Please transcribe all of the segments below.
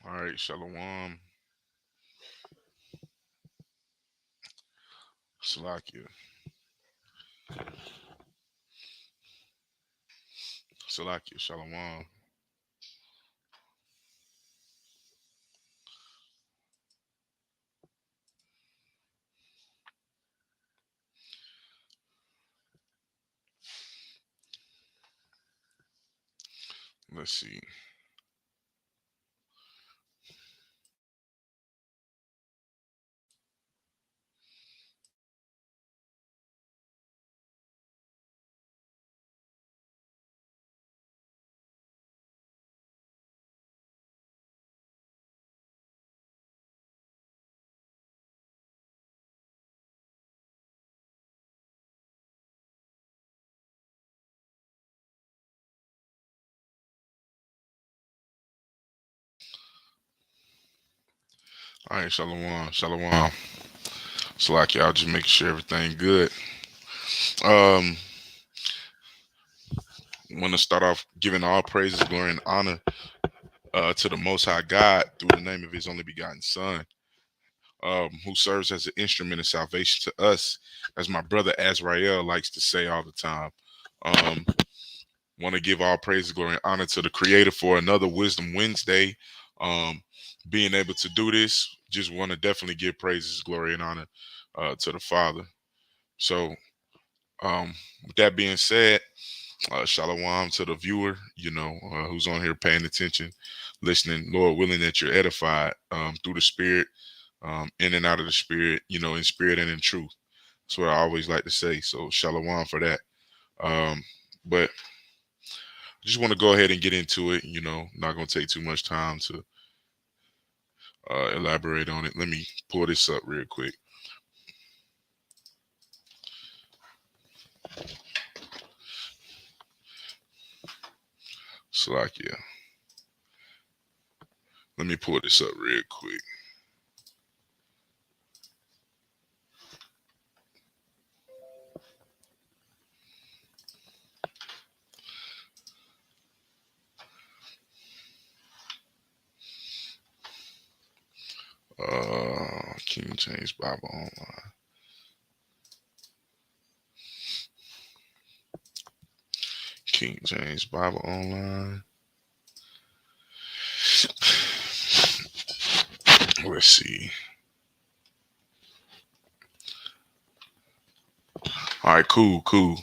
All right, Shalom. Salakia. Salakia. Shalom. Let's see. All right, Shalom. Shalom. Salakia. I'll just make sure everything good. Um, Want to start off giving all praises, glory, and honor to the Most High God through the name of His only begotten Son, who serves as an instrument of salvation to us, as my brother Azrael likes to say all the time. Um, Want to give all praise, glory, and honor to the Creator for another Wisdom Wednesday. Um, Being able to do this, just want to definitely give praises, glory, and honor to the Father. So, with that being said, shalom to the viewer, who's on here paying attention, listening. Lord willing that you're edified through the Spirit, in and out of the Spirit, in spirit and in truth. That's what I always like to say. So, shalom for that. But I just want to go ahead and get into it. Not going to take too much time to elaborate on it. Let me pull this up real quick. Salakia. Let me pull this up real quick. King James Bible Online. King James Bible Online. Let's see. All right, cool.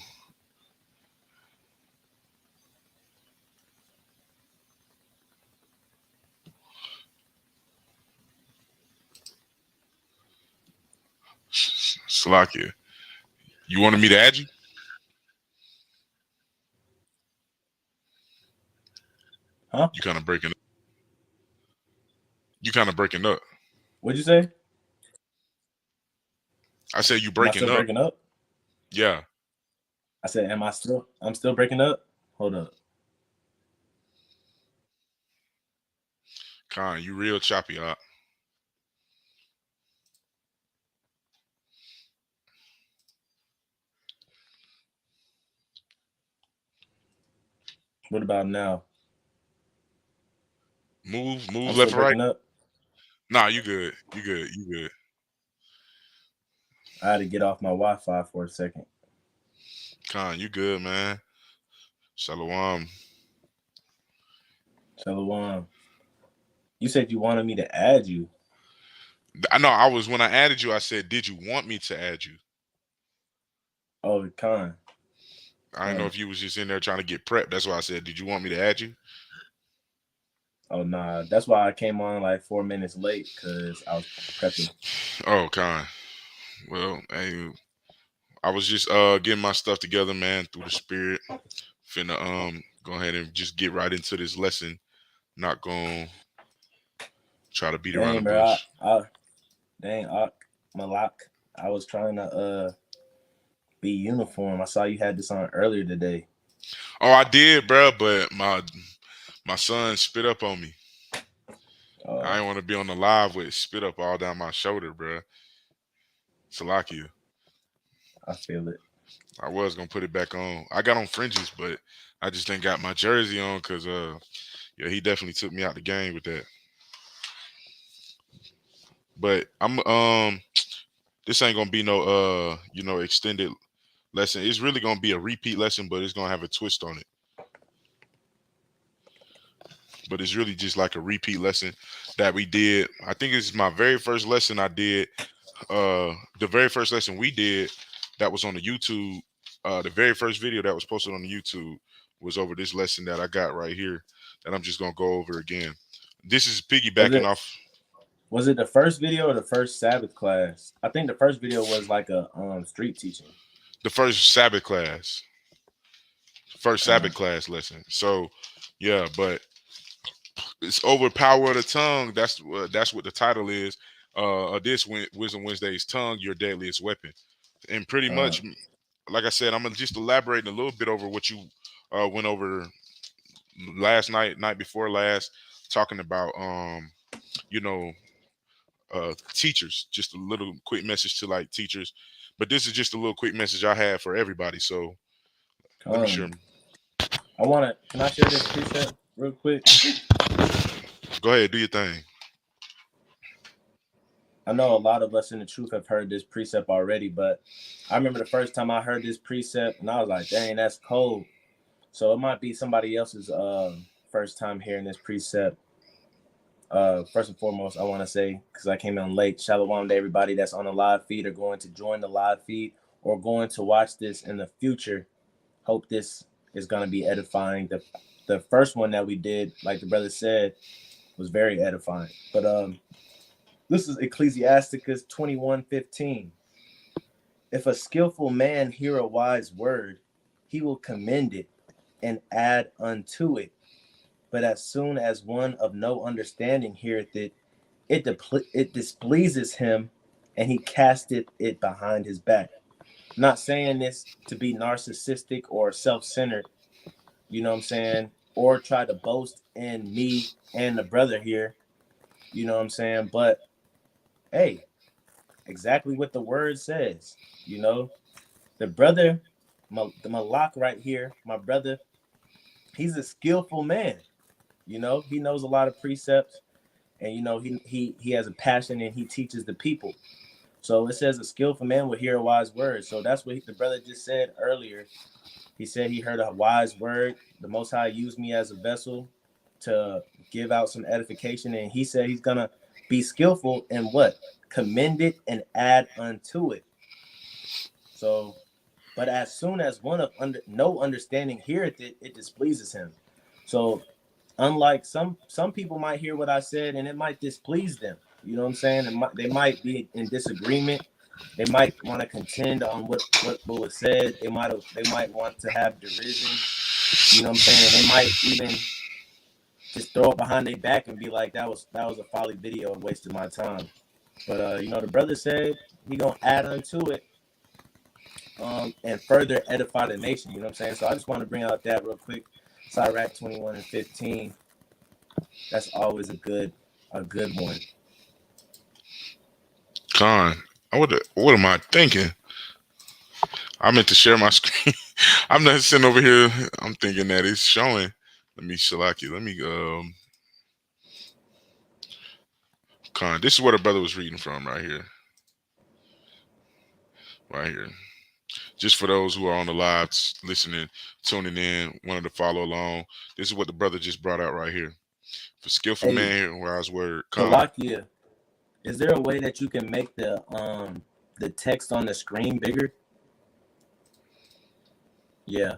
Salakia. You wanted me to add you? Huh? You kind of breaking up. You kind of breaking up. What'd you say? I said you Am I breaking still up. breaking up? Yeah. I said, I'm still breaking up? Hold up. Con, you real choppy, huh? What about now? Move I'm still left or right. breaking up? Nah, you good. You good. I had to get off my Wi-Fi for a second. Con, you good, man. Shalom. Shalom. You said you wanted me to add you. I know when I added you, I said, did you want me to add you? Oh, Con. I didn't know if you was just in there trying to get prepped. That's why I said, did you want me to add you? Oh, nah. That's why I came on like 4 minutes late, because I was prepping. Oh, Con. Well, hey, I was just getting my stuff together, man, through the Spirit. Finna go ahead and just get right into this lesson. Not gonna try to beat around the Dang, bro. bush. Dang, Malak. I was trying to be uniform. I saw you had this on earlier today. Oh, I did, bro, but my son spit up on me. I didn't want to be on the live with spit up all down my shoulder, bro. Salakia. I feel it. I was gonna put it back on. I got on fringes, but I just ain't got my jersey on because yeah, he definitely took me out the game with that. But I'm this ain't gonna be no extended lesson. It's really gonna be a repeat lesson, but it's gonna have a twist on it. But it's really just like a repeat lesson that we did. I think it's my very first lesson I did. The very first lesson we did that was on the YouTube. The very first video that was posted on the YouTube was over this lesson that I got right here that I'm just gonna go over again. This is Was piggybacking it off was it the first video or the first Sabbath class? I think the first video was like a street teaching. the first Sabbath class, first Uh, Sabbath class lesson. So yeah, but it's over power of the tongue. That's what the title is. This Wisdom Wednesday's tongue, your deadliest weapon, and pretty uh, much, like I said, I'm gonna just elaborate a little bit over what you went over last night before last, talking about you know teachers. Just a little quick message to like teachers, but this is just a little quick message I have for everybody. So let me share. um, I wanna. Can I share this precept real quick? Go ahead, do your thing. I know a lot of us in the truth have heard this precept already, but I remember the first time I heard this precept, and I was like, "Dang, that's cold." So it might be somebody else's first time hearing this precept. First and foremost, I want to say, because I came in late, shalom to everybody that's on the live feed or going to join the live feed or going to watch this in the future. Hope this is going to be edifying. The first one that we did, like the brother said, was very edifying. But this is Ecclesiasticus 21:15. If a skillful man hear a wise word, he will commend it and add unto it. But as soon as one of no understanding heareth it, it displeases him, and he casteth it behind his back. I'm not saying this to be narcissistic or self-centered, you know what I'm saying, or try to boast in me and the brother here, you know what I'm saying. But hey, exactly what the word says, you know. The brother, the Malak right here, my brother, he's a skillful man. You know, he knows a lot of precepts, and you know he has a passion and he teaches the people. So it says a skillful man will hear a wise word. So that's what the brother just said earlier. He said he heard a wise word. The Most High used me as a vessel to give out some edification, and he said he's gonna be skillful in what? Commend it and add unto it. So, but as soon as one of no understanding heareth it, it displeases him. So unlike some people might hear what I said and it might displease them. You know what I'm saying? They might be in disagreement. They might want to contend on what was said. They might want to have derision. You know what I'm saying? And they might even just throw it behind their back and be like, that was a folly video and wasted my time. But you know, the brother said he gonna add unto it and further edify the nation. You know what I'm saying? So I just want to bring out that real quick. Sirach 21:15. That's always a good one. Con, what am I thinking? I meant to share my screen. I'm not sitting over here. I'm thinking that it's showing. Let me Shalaki. Let me Con. This is what a brother was reading from right here. Right here. Just for those who are on the live listening, tuning in, wanted to follow along. This is what the brother just brought out right here. For skillful Hey, man, where I was word. Con. Salakia, is there a way that you can make the text on the screen bigger? Yeah.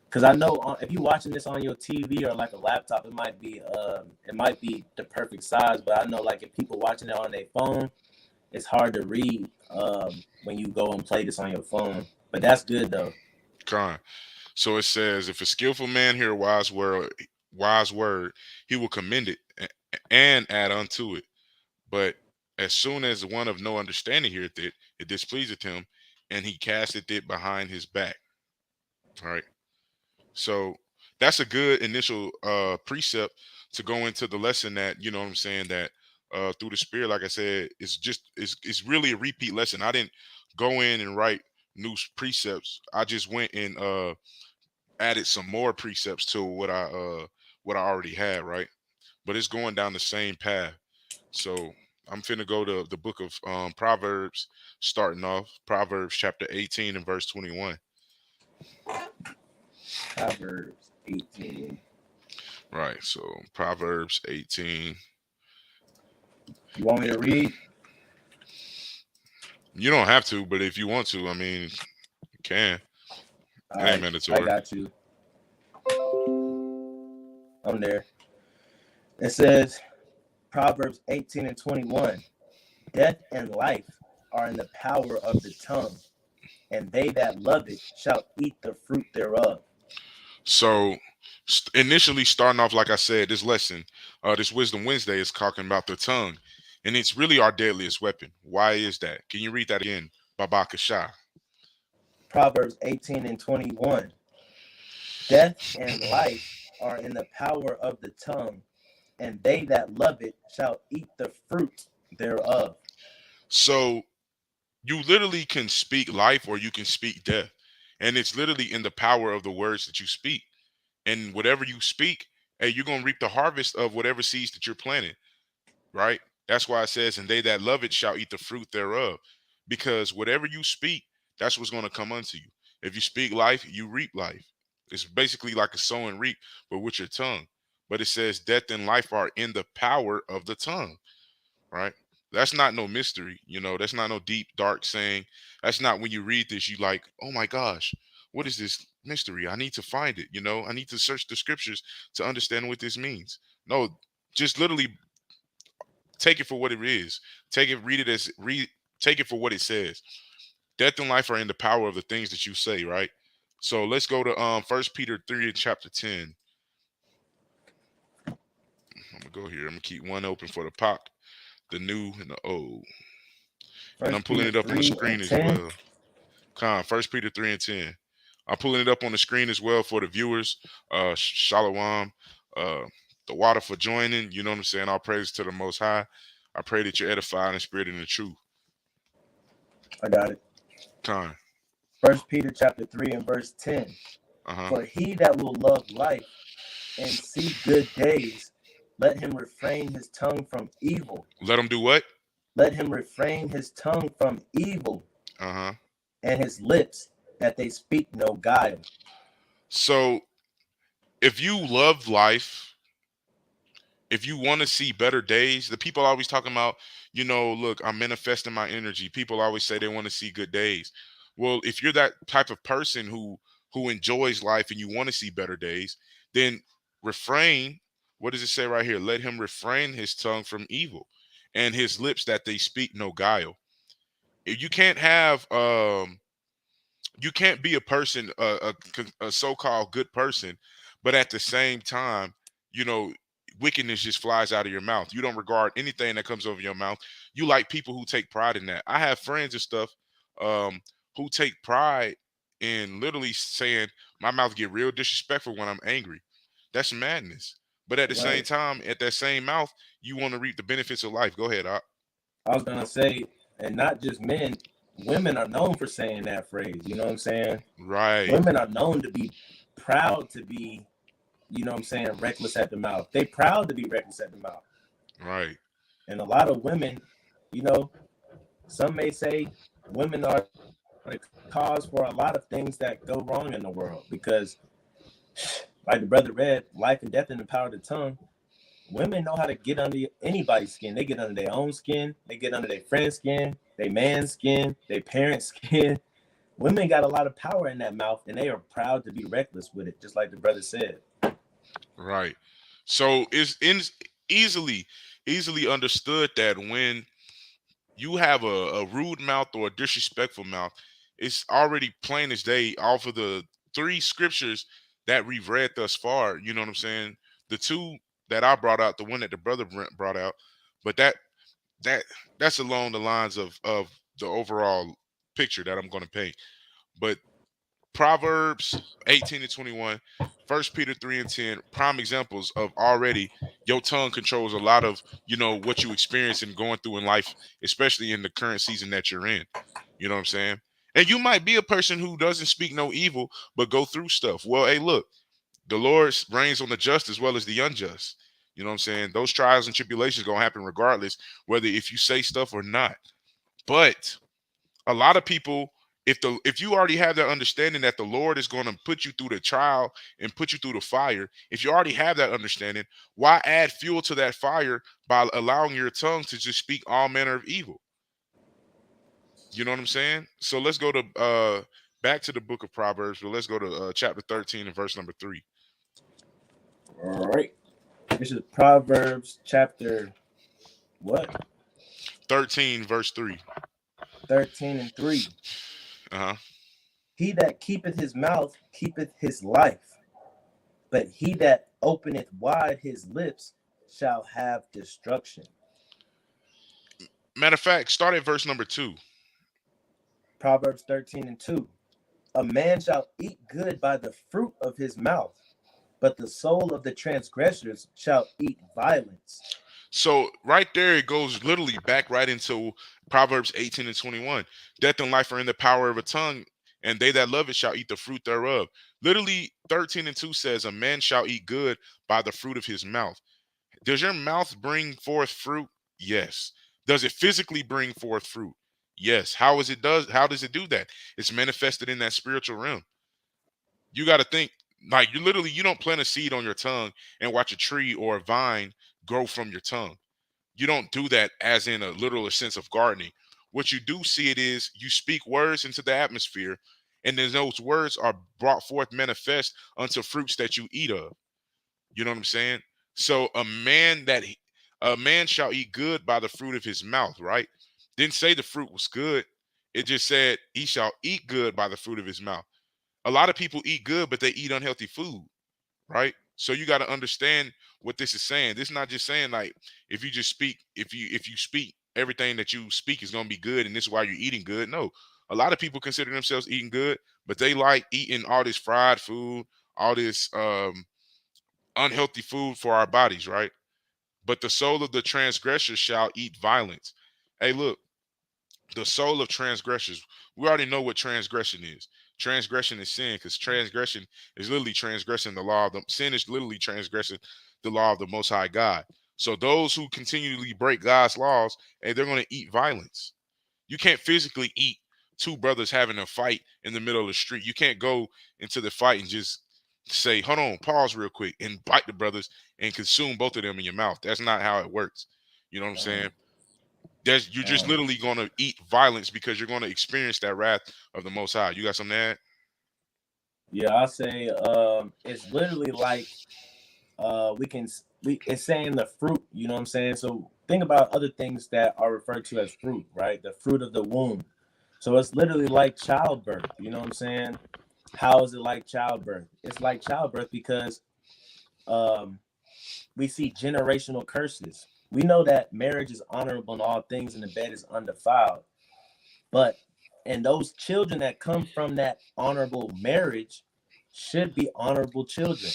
Because I know if you're watching this on your TV or like a laptop, it might be the perfect size. But I know like if people watching it on their phone, it's hard to read when you go and play this on your phone. But that's good though. Con. So it says, if a skillful man hear a wise word, he will commend it and add unto it. But as soon as one of no understanding heareth it, it displeaseth him, and he casteth it behind his back. All right. So that's a good initial precept to go into the lesson that, you know what I'm saying, that through the spirit, like I said, it's really a repeat lesson. I didn't go in and write new precepts. I just went and added some more precepts to what I already had, right? But it's going down the same path. So I'm finna go to the book of Proverbs, starting off Proverbs chapter 18 and verse 21. Proverbs 18. Right. So Proverbs 18. You want me to read? You don't have to, but if you want to, I mean, you can. All It ain't right, I mandatory. got you. I'm there. It says, Proverbs 18 and 21. Death and life are in the power of the tongue, and they that love it shall eat the fruit thereof. So initially starting off, like I said, this lesson, this Wisdom Wednesday is talking about the tongue, and it's really our deadliest weapon. Why is that? Can you read that again? Baba Cashapp. Proverbs 18 and 21. Death and life are in the power of the tongue, and they that love it shall eat the fruit thereof. So you literally can speak life or you can speak death. And it's literally in the power of the words that you speak. And whatever you speak, hey, you're going to reap the harvest of whatever seeds that you're planting, right? That's why it says, and they that love it shall eat the fruit thereof. Because whatever you speak, that's what's going to come unto you. If you speak life, you reap life. It's basically like a sow and reap, but with your tongue. But it says death and life are in the power of the tongue, right? That's not no mystery, that's not no deep, dark saying. That's not when you read this, you like, oh my gosh, what is this mystery? I need to find it, I need to search the scriptures to understand what this means. No, just literally take it for what it is. Take it, read it as read, take it for what it says. Death and life are in the power of the things that you say, right? So let's go to First Peter 3 and chapter 10. I'm gonna go here. I'm gonna keep one open for the POC, the new and the old. And I'm First pulling Peter it up on the 3 screen and as 10. well. First Peter 3 and 10. I'm pulling it up on the screen as well for the viewers. Shalom. The water for joining. You know what I'm saying? All praise to the Most High. I pray that you're edified in spirit and in truth. I got it. Con. First Peter chapter 3 and verse 10. Uh-huh. For he that will love life and see good days, let him refrain his tongue from evil. Let him do what? Let him refrain his tongue from evil, Uh-huh. and his lips that they speak no guile. So if you love life, if you want to see better days, the people always talking about, look, I'm manifesting my energy. People always say they want to see good days. Well, if you're that type of person who enjoys life and you want to see better days, then refrain. What does it say right here? Let him refrain his tongue from evil, and his lips that they speak no guile. You can't have you can't be a person, a so-called good person, but at the same time, you know, wickedness just flies out of your mouth. You don't regard anything that comes over your mouth. You like people who take pride in that. I have friends and stuff um, who take pride in literally saying my mouth get real disrespectful when I'm angry. That's madness. But at the same Right. time, at that same mouth, you want to reap the benefits of life. Go ahead, Op. I was gonna say, and not just men, women are known for saying that phrase. You know what I'm saying? Right, Women are known to be proud to be, you know what I'm saying, reckless at the mouth. They proud to be reckless at the mouth. right. And a lot of women, you know, some may say women are the cause for a lot of things that go wrong in the world because, like the brother read, life and death in the power of the tongue. Women know how to get under anybody's skin. They get under their own skin. They get under their friend's skin, their man's skin, their parents' skin. Women got a lot of power in that mouth, and they are proud to be reckless with it, just like the brother said. Right. So it's easily understood that when you have a rude mouth or a disrespectful mouth, it's already plain as day off of the three scriptures that we've read thus far. You know what I'm saying? The two that I brought out, the one that the brother Brent brought out, but that that's along the lines of the overall picture that I'm going to paint. But Proverbs 18 to 21, First Peter 3 and 10, prime examples of already your tongue controls a lot of, what you experience and going through in life, especially in the current season that you're in. You know what I'm saying? And you might be a person who doesn't speak no evil, but go through stuff. Well, hey, look, the Lord reigns on the just as well as the unjust. You know what I'm saying? Those trials and tribulations gonna happen regardless, whether if you say stuff or not. But a lot of people, if you already have that understanding that the Lord is going to put you through the trial and put you through the fire, if you already have that understanding, why add fuel to that fire by allowing your tongue to just speak all manner of evil? You know what I'm saying? So let's go to back to the book of Proverbs, but let's go to chapter 13 and verse number 3. All right. This is Proverbs chapter what? 13 verse 3. 13 and 3. Uh-huh. He that keepeth his mouth keepeth his life, but he that openeth wide his lips shall have destruction. Matter of fact, start at verse number 2. Proverbs 13 and 2. A man shall eat good by the fruit of his mouth, but the soul of the transgressors shall eat violence. So right there, it goes literally back right into Proverbs 18 and 21. Death and life are in the power of a tongue, and they that love it shall eat the fruit thereof. Literally, 13 and 2 says, a man shall eat good by the fruit of his mouth. Does your mouth bring forth fruit? Yes. Does it physically bring forth fruit? Yes. How does it do that? It's manifested in that spiritual realm. You got to think, like, you don't plant a seed on your tongue and watch a tree or a vine grow from your tongue. You don't do that as in a literal sense of gardening. What you do see it is you speak words into the atmosphere, and then those words are brought forth manifest unto fruits that you eat of. You know what I'm saying? So a man shall eat good by the fruit of his mouth, right? Didn't say the fruit was good. It just said he shall eat good by the fruit of his mouth. A lot of people eat good, but they eat unhealthy food, right? So you got to understand what this is saying. This is not just saying like if you just speak, if you speak, everything that you speak is gonna be good, and this is why you're eating good. No, a lot of people consider themselves eating good, but they like eating all this fried food, all this unhealthy food for our bodies, right? But the soul of the transgressor shall eat violence. Hey, look, the soul of transgressors. We already know what transgression is. Transgression is sin, because transgression is literally transgressing the law of the sin is literally transgressing the law of the Most High God. So those who continually break God's laws, hey, they're going to eat violence. You can't physically eat two brothers having a fight in the middle of the street. You can't go into the fight and just say, hold on, pause real quick, and bite the brothers and consume both of them in your mouth. That's not how it works. You know what I'm saying? You're just literally going to eat violence because you're going to experience that wrath of the Most High. You got something to add? Yeah, I say it's literally like it's saying the fruit, you know what I'm saying? So think about other things that are referred to as fruit, right? The fruit of the womb. So it's literally like childbirth, you know what I'm saying? How is it like childbirth? It's like childbirth because we see generational curses. We know that marriage is honorable in all things and the bed is undefiled. But and those children that come from that honorable marriage should be honorable children,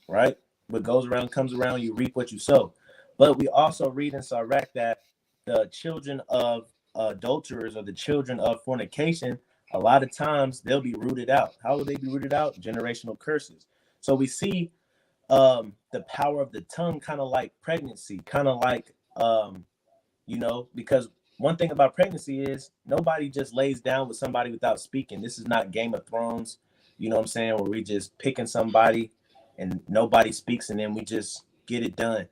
right? What goes around comes around, you reap what you sow. But we also read in Sirach that the children of adulterers or the children of fornication, a lot of times they'll be rooted out. How will they be rooted out? Generational curses. So we see the power of the tongue kind of like pregnancy, kind of like because one thing about pregnancy is nobody just lays down with somebody without speaking. This is not Game of Thrones, you know what I'm saying, where we just picking somebody and nobody speaks and then we just get it done,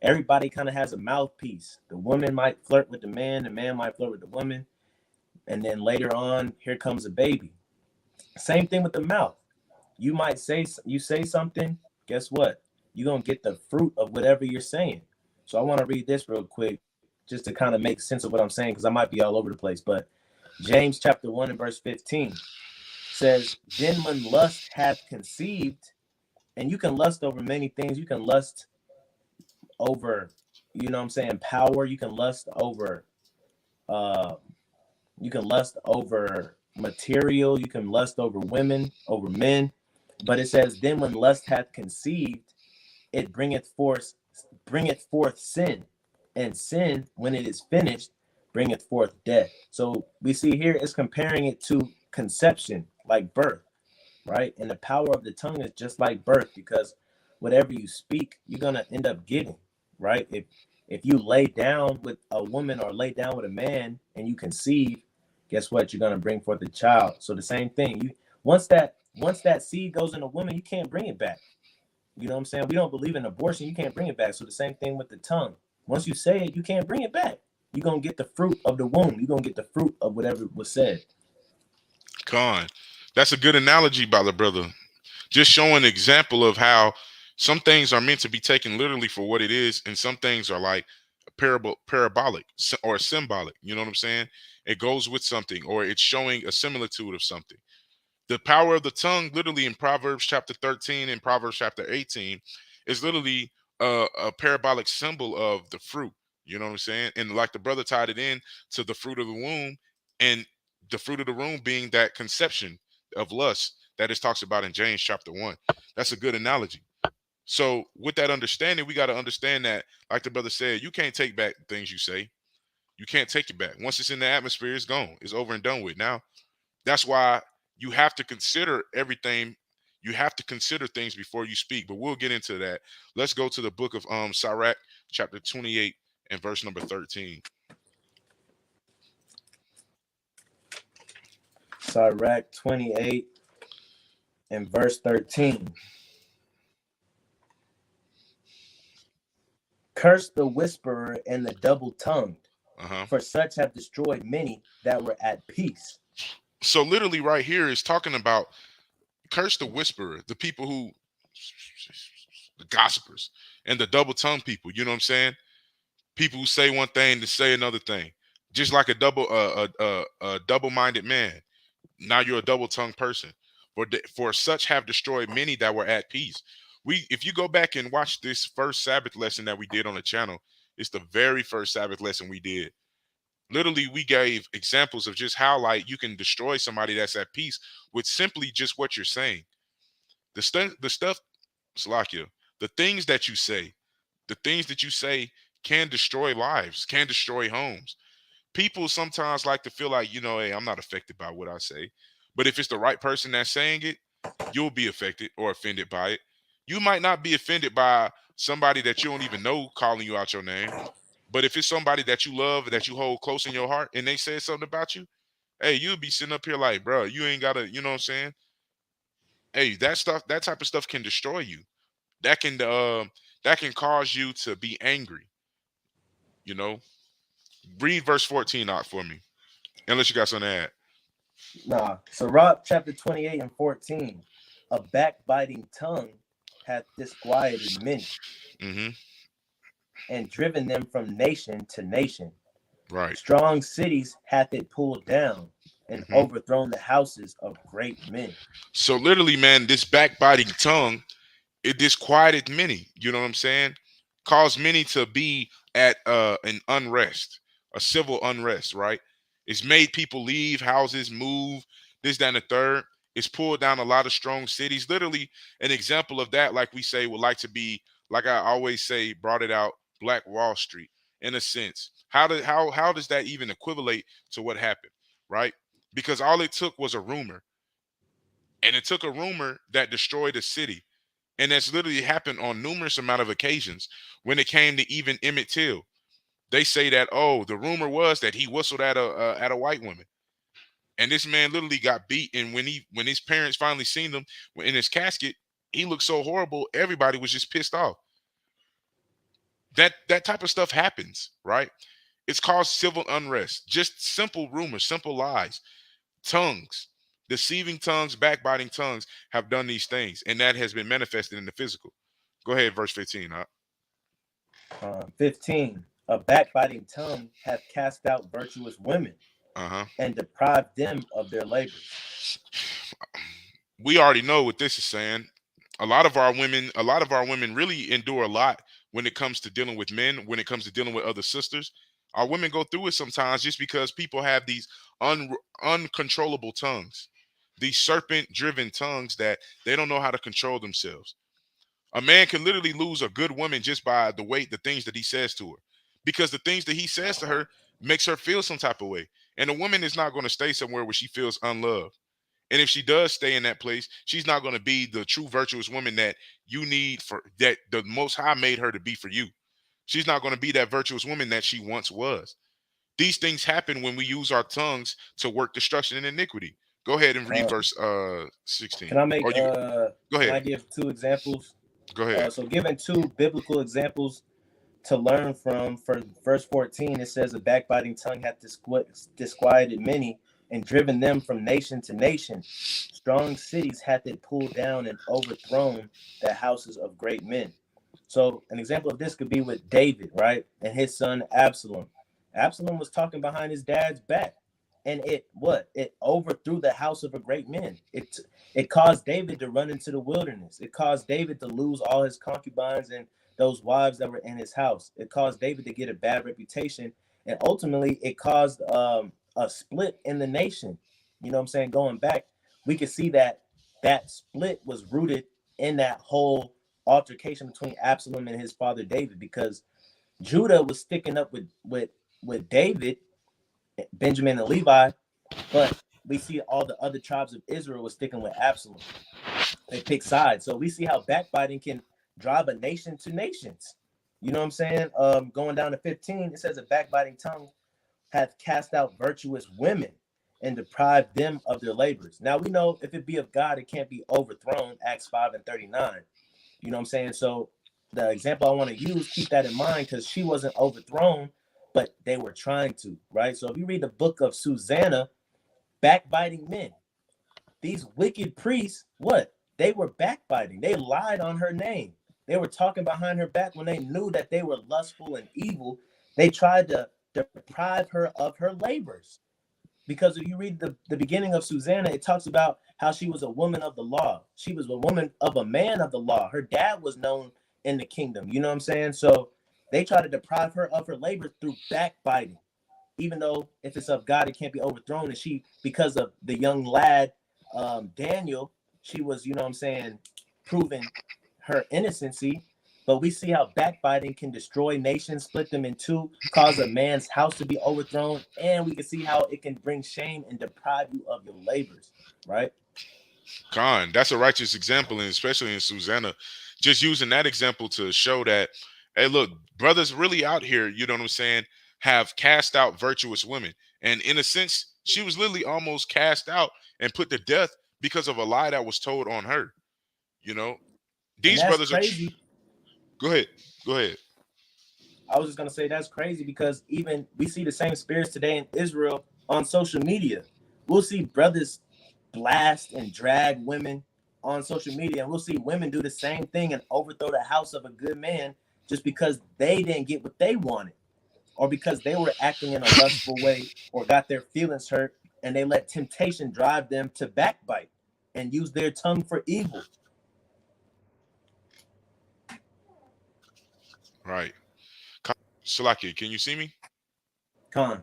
Everybody kind of has a mouthpiece. The woman might flirt with the man might flirt with the woman, and then later on, here comes a baby. Same thing with the mouth. You might say something, guess what? You're going to get the fruit of whatever you're saying. So I want to read this real quick just to kind of make sense of what I'm saying, because I might be all over the place. But James chapter 1 and verse 15 says, then when lust hath conceived, and you can lust over many things. You can lust over, power. You can lust over material. You can lust over women, over men. But it says, then when lust hath conceived, it bringeth forth sin, and sin, when it is finished, bringeth forth death. So we see here it's comparing it to conception, like birth, right? And the power of the tongue is just like birth, because whatever you speak, you're gonna end up getting, right? If you lay down with a woman or lay down with a man and you conceive, guess what? You're gonna bring forth a child. So the same thing. You once that seed goes in a woman, you can't bring it back. You know what I'm saying? We don't believe in abortion. You can't bring it back. So the same thing with the tongue. Once you say it, you can't bring it back. You're gonna get the fruit of the womb. You're gonna get the fruit of whatever was said. Con. That's a good analogy by the brother. Just showing an example of how some things are meant to be taken literally for what it is, and some things are like parabolic or symbolic. You know what I'm saying? It goes with something, or it's showing a similitude of something. The power of the tongue, literally in Proverbs chapter 13 and Proverbs chapter 18, is literally a parabolic symbol of the fruit. You know what I'm saying? And like the brother tied it in to the fruit of the womb, and the fruit of the womb being that conception of lust that is talks about in James chapter 1. That's a good analogy. So with that understanding, we got to understand that, like the brother said, you can't take back things you say. You can't take it back. Once it's in the atmosphere, it's gone. It's over and done with. Now, that's why you have to consider everything. You have to consider things before you speak. But we'll get into that. Let's go to the book of Sirach, chapter 28 and verse number 13. Sirach 28 and verse 13. Curse the whisperer and the double-tongued, for such have destroyed many that were at peace. So literally right here is talking about curse the whisperer, the people who, the gossipers, and the double-tongued people. You know what I'm saying? People who say one thing to say another thing, just like a double-minded man. Now you're a double-tongued person. For such have destroyed many that were at peace. If you go back and watch this first Sabbath lesson that we did on the channel, it's the very first Sabbath lesson we did. Literally, we gave examples of just how like you can destroy somebody that's at peace with simply just what you're saying. The stuff, Slakia, the things that you say, can destroy lives, can destroy homes. People sometimes like to feel like, hey, I'm not affected by what I say. But if it's the right person that's saying it, you'll be affected or offended by it. You might not be offended by somebody that you don't even know calling you out your name. But if it's somebody that you love, that you hold close in your heart, and they say something about you, hey, you'll be sitting up here like, bro, you ain't gotta, you know what I'm saying? Hey, that type of stuff can destroy you. That can cause you to be angry. You know, read verse 14 out for me, unless you got something to add. Nah. Sirach chapter 28 and 14. A backbiting tongue hath disquieted many, and driven them from nation to nation. Right. Strong cities hath it pulled down, and overthrown the houses of great men. So literally, man, this backbiting tongue, it disquieted many. You know what I'm saying? Caused many to be at an unrest, a civil unrest, right? It's made people leave houses, move, this, that, and the third. It's pulled down a lot of strong cities. Literally, an example of that, like we say, would like to be, like I always say, brought it out, Black Wall Street, in a sense. How does that even equivalate to what happened, right? Because all it took was a rumor. And it took a rumor that destroyed a city. And that's literally happened on numerous amount of occasions. When it came to even Emmett Till, they say that, oh, the rumor was that he whistled at a white woman, and this man literally got beat. And when his parents finally seen him in his casket, he looked so horrible. Everybody was just pissed off. That type of stuff happens, right? It's caused civil unrest. Just simple rumors, simple lies, tongues, deceiving tongues, backbiting tongues have done these things, and that has been manifested in the physical. Go ahead, verse 15. 15. A backbiting tongue hath cast out virtuous women, and deprived them of their labors. We already know what this is saying. A lot of our women really endure a lot when it comes to dealing with men, when it comes to dealing with other sisters. Our women go through it sometimes just because people have these uncontrollable tongues, these serpent-driven tongues that they don't know how to control themselves. A man can literally lose a good woman just by the things that he says to her, because the things that he says to her makes her feel some type of way. And a woman is not going to stay somewhere where she feels unloved. And if she does stay in that place, she's not going to be the true virtuous woman that you need, for that the Most High made her to be for you. She's not going to be that virtuous woman that she once was. These things happen when we use our tongues to work destruction and iniquity. Go ahead and read Uh, verse can 16. I make Or you go can ahead. I give two examples? Go ahead. So giving two biblical examples to learn from, for verse 14, it says a backbiting tongue hath disquieted many and driven them from nation to nation. Strong cities hath it pulled down and overthrown the houses of great men. So an example of this could be with David, right? And his son Absalom. Absalom was talking behind his dad's back. And it overthrew the house of a great man. It caused David to run into the wilderness. It caused David to lose all his concubines and those wives that were in his house. It caused David to get a bad reputation, and ultimately it caused a split in the nation. You know what I'm saying? Going back, we could see that that split was rooted in that whole altercation between Absalom and his father David, because Judah was sticking up with David, Benjamin and Levi, but we see all the other tribes of Israel was sticking with Absalom. They pick sides. So we see how backbiting can drive a nation to nations. You know what I'm saying? Going down to 15, it says a backbiting tongue hath cast out virtuous women and deprived them of their labors. Now we know if it be of God, it can't be overthrown. Acts 5 and 39. You know what I'm saying? So the example I want to use, keep that in mind, because she wasn't overthrown, but they were trying to, right? So if you read the book of Susanna, backbiting men, these wicked priests, what? They were backbiting. They lied on her name. They were talking behind her back when they knew that they were lustful and evil. They tried to deprive her of her labors. Because if you read the beginning of Susanna, it talks about how she was a woman of the law. She was a woman of a man of the law. Her dad was known in the kingdom. You know what I'm saying? So they try to deprive her of her labor through backbiting. Even though if it's of God, it can't be overthrown. And she, because of the young lad, Daniel, she was, you know what I'm saying, proving her innocency. But we see how backbiting can destroy nations, split them in two, cause a man's house to be overthrown, and we can see how it can bring shame and deprive you of your labors, right? Khan, that's a righteous example, and especially in Susanna, just using that example to show that, hey, look, brothers really out here, you know what I'm saying, have cast out virtuous women. And in a sense, she was literally almost cast out and put to death because of a lie that was told on her. You know, And these that's brothers are. crazy. Go ahead. Go ahead. I was just gonna say that's crazy because even we see the same spirits today in Israel on social media. We'll see brothers blast and drag women on social media, and we'll see women do the same thing and overthrow the house of a good man just because they didn't get what they wanted, or because they were acting in a lustful way or got their feelings hurt, and they let temptation drive them to backbite and use their tongue for evil. Right. Salaki, can you see me? Con.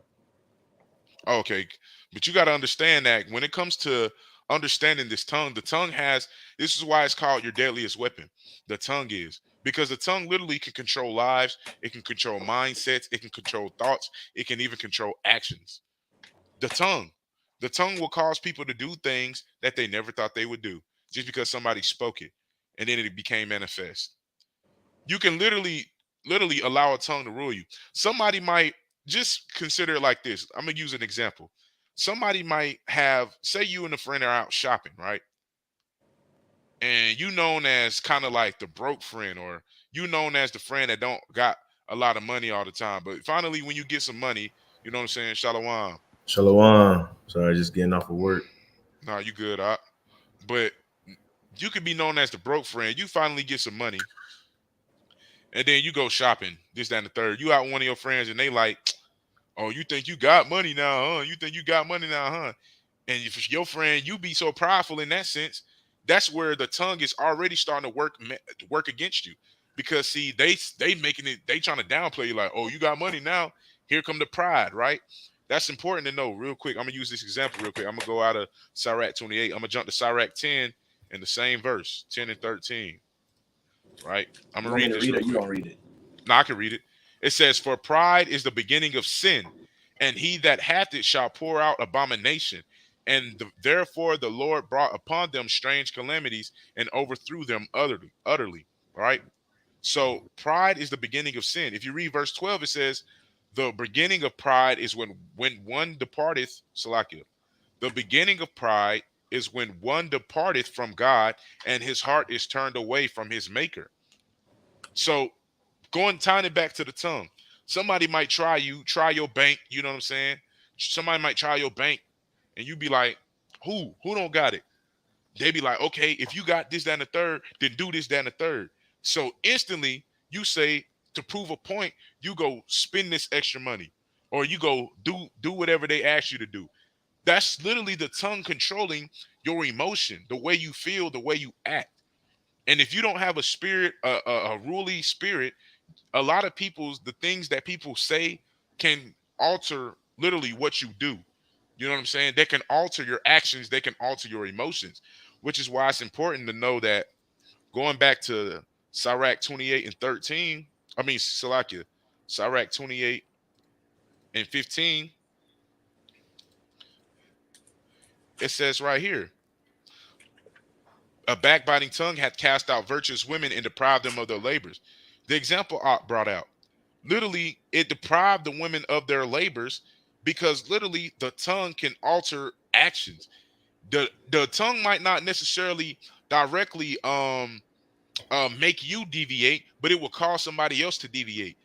Oh, okay. But you got to understand that when it comes to understanding this tongue, the tongue has, this is why it's called your deadliest weapon. The tongue is. Because the tongue literally can control lives, it can control mindsets, it can control thoughts, it can even control actions. The tongue. The tongue will cause people to do things that they never thought they would do just because somebody spoke it and then it became manifest. You can literally allow a tongue to rule you. Somebody might, just consider it like this. I'm gonna use an example. Somebody might have, say you and a friend are out shopping, right? And you known as kind of like the broke friend, or you known as the friend that don't got a lot of money all the time. But finally, when you get some money, you know what I'm saying? Shalom. Shalom. Sorry, just getting off of work. No, you good, but you could be known as the broke friend. You finally get some money, and then you go shopping, this, that, and the third. You out with one of your friends, and they like, oh, you think you got money now, huh? You think you got money now, huh? And if your friend, you be so prideful in that sense, that's where the tongue is already starting to work against you. Because see, they making it, they trying to downplay you, like, oh, you got money now. Here come the pride, right? That's important to know real quick. I'm gonna use this example real quick. I'm gonna go out of Sirach 28. I'm gonna jump to Sirach 10 in the same verse, 10 and 13. Right? I'm You gonna want me read to this read real it? You quick. don't read it. No, I can read it. It says, for pride is the beginning of sin, and he that hath it shall pour out abomination. And therefore the Lord brought upon them strange calamities and overthrew them utterly. Right? So pride is the beginning of sin. If you read verse 12, it says, the beginning of pride is when one departeth, Salakia. The beginning of pride is when one departeth from God and his heart is turned away from his maker. So tying it back to the tongue. Somebody might try your bank, you know what I'm saying? Somebody might try your bank and you be like, who don't got it? They be like, okay, if you got this, that, and the third, then do this, that, and the third. So instantly you say, to prove a point, you go spend this extra money, or you go do whatever they ask you to do. That's literally the tongue controlling your emotion, the way you feel, the way you act. And if you don't have a spirit, a ruly spirit, a lot of the things that people say can alter literally what you do. You know what I'm saying? They can alter your actions, they can alter your emotions, which is why it's important to know that, going back to Sirach 28 and 13, I mean, Salakia, Sirach 28 and 15, it says right here, a backbiting tongue hath cast out virtuous women and deprived them of their labors. The example Ot brought out, literally, it deprived the women of their labors because literally the tongue can alter actions. The tongue might not necessarily directly make you deviate, but it will cause somebody else to deviate.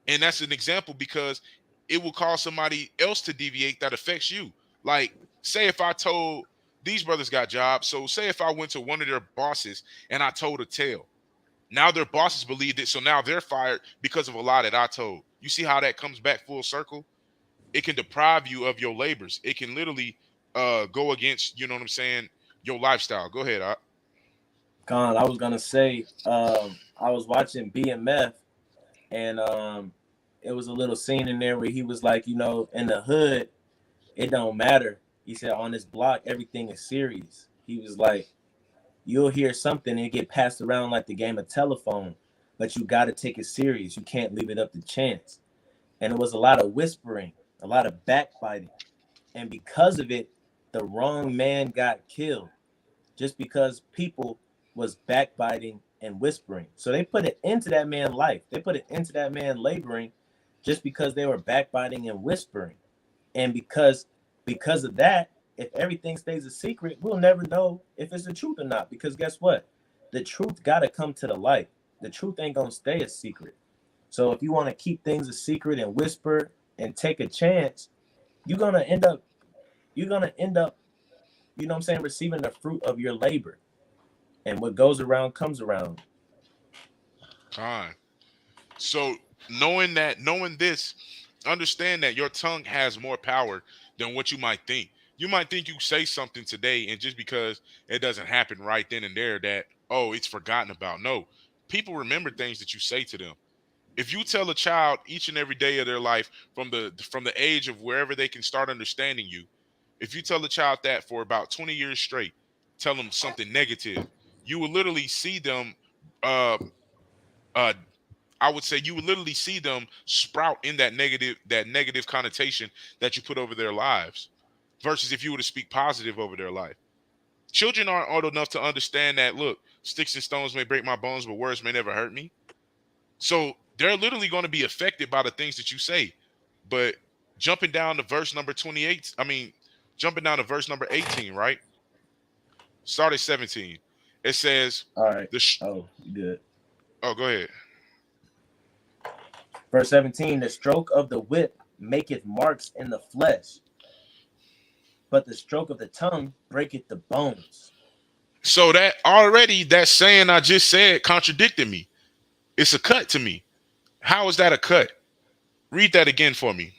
And that's an example because it will cause somebody else to deviate that affects you. Like, say if I told, these brothers got jobs, so say if I went to one of their bosses and I told a tale. Now their bosses believed it, so now they're fired because of a lie that I told. You see how that comes back full circle? It can deprive you of your labors. It can literally go against, you know what I'm saying, your lifestyle. Go ahead. Con, I was gonna say, I was watching BMF, and it was a little scene in there where he was like, in the hood, it don't matter. He said on this block, everything is serious. He was like, you'll hear something and it get passed around like the game of telephone, but you got to take it serious. You can't leave it up to chance. And it was a lot of whispering, a lot of backbiting, and because of it, the wrong man got killed, just because people was backbiting and whispering. So they put it into that man's life. They put it into that man laboring, just because they were backbiting and whispering. And because of that, if everything stays a secret, we'll never know if it's the truth or not. Because guess what? The truth gotta come to the light. The truth ain't gonna stay a secret. So if you want to keep things a secret and whisper and take a chance, you're gonna end up, you know what I'm saying, receiving the fruit of your labor. And what goes around comes around. Fine. So knowing this, understand that your tongue has more power than what you might think. You might think you say something today, and just because it doesn't happen right then and there, that, oh, it's forgotten about. No, people remember things that you say to them. If you tell a child each and every day of their life, from the age of wherever they can start understanding you, if you tell a child that for about 20 years straight, tell them something negative, you will literally see them uh uh I would say you would literally see them sprout in that negative connotation that you put over their lives, versus if you were to speak positive over their life. Children aren't old enough to understand that, look, sticks and stones may break my bones, but words may never hurt me. So they're literally going to be affected by the things that you say. But jumping down to verse number 28, jumping down to verse number 18, right? Start at 17. It says, All right. the sh- Oh, good. oh, go ahead. Verse 17, the stroke of the whip maketh marks in the flesh, but the stroke of the tongue breaketh the bones. So that saying I just said contradicted me. It's a cut to me. How is that a cut? Read that again for me.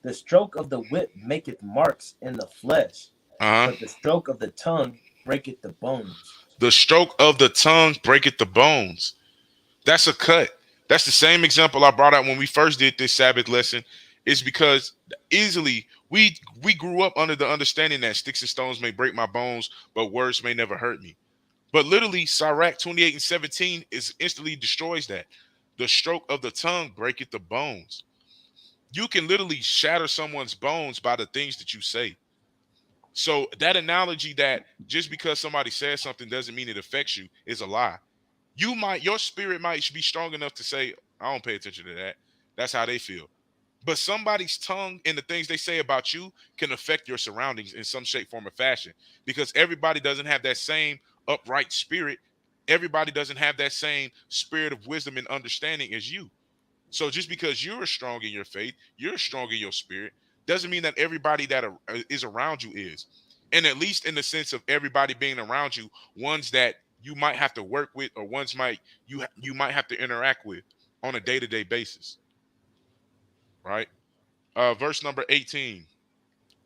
The stroke of the whip maketh marks in the flesh, Uh-huh. but the stroke of the tongue breaketh the bones. The stroke of the tongue breaketh the bones. That's a cut. That's the same example I brought out when we first did this Sabbath lesson. Is because easily we grew up under the understanding that sticks and stones may break my bones, but words may never hurt me. But literally, Sirach 28 and 17 is instantly destroys that. The stroke of the tongue breaketh the bones. You can literally shatter someone's bones by the things that you say. So that analogy that just because somebody says something doesn't mean it affects you is a lie. Your spirit might be strong enough to say, I don't pay attention to that. That's how they feel. But somebody's tongue and the things they say about you can affect your surroundings in some shape, form, or fashion, because everybody doesn't have that same upright spirit. Everybody doesn't have that same spirit of wisdom and understanding as you. So just because you're strong in your faith, you're strong in your spirit, doesn't mean that everybody that is around you is. And at least in the sense of everybody being around you, ones that you might have to work with, or ones you might have to interact with on a day-to-day basis, right? Verse number 18.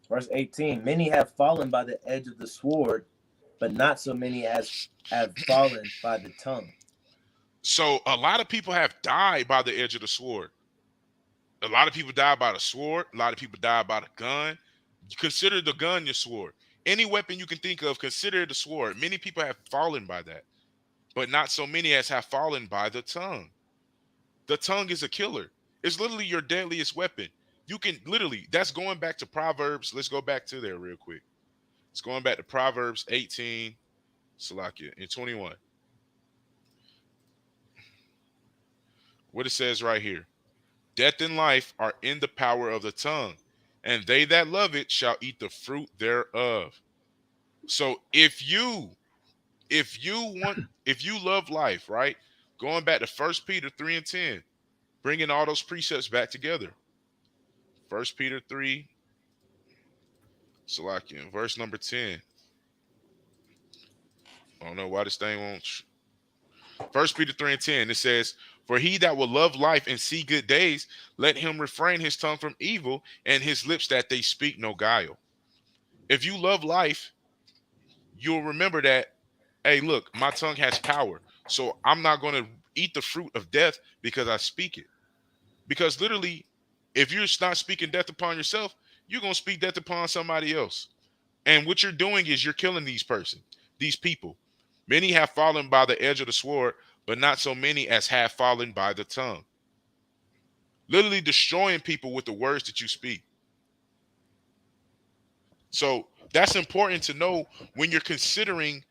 Verse 18, many have fallen by the edge of the sword, but not so many as have fallen by the tongue. So a lot of people have died by the edge of the sword. A lot of people die by the sword. A lot of people die by the gun. Consider the gun your sword. Any weapon you can think of, consider the sword. Many people have fallen by that, but not so many as have fallen by the tongue. The tongue is a killer. It's literally your deadliest weapon. You can literally, that's going back to Proverbs. Let's go back to there real quick. It's going back to Proverbs 18, Salakia, and 21. What it says right here. Death and life are in the power of the tongue, and they that love it shall eat the fruit thereof. So if you love life, right? Going back to 1 Peter 3 and 10, bringing all those precepts back together. 1 Peter 3, Salakia, verse number 10. I don't know why this thing won't. 1 Peter 3 and 10, it says, for he that will love life and see good days, let him refrain his tongue from evil and his lips that they speak no guile. If you love life, you'll remember that, hey, look, my tongue has power. So I'm not going to eat the fruit of death because I speak it. Because literally, if you're not speaking death upon yourself, you're going to speak death upon somebody else. And what you're doing is you're killing these people. Many have fallen by the edge of the sword, but not so many as have fallen by the tongue. Literally destroying people with the words that you speak. So that's important to know when you're considering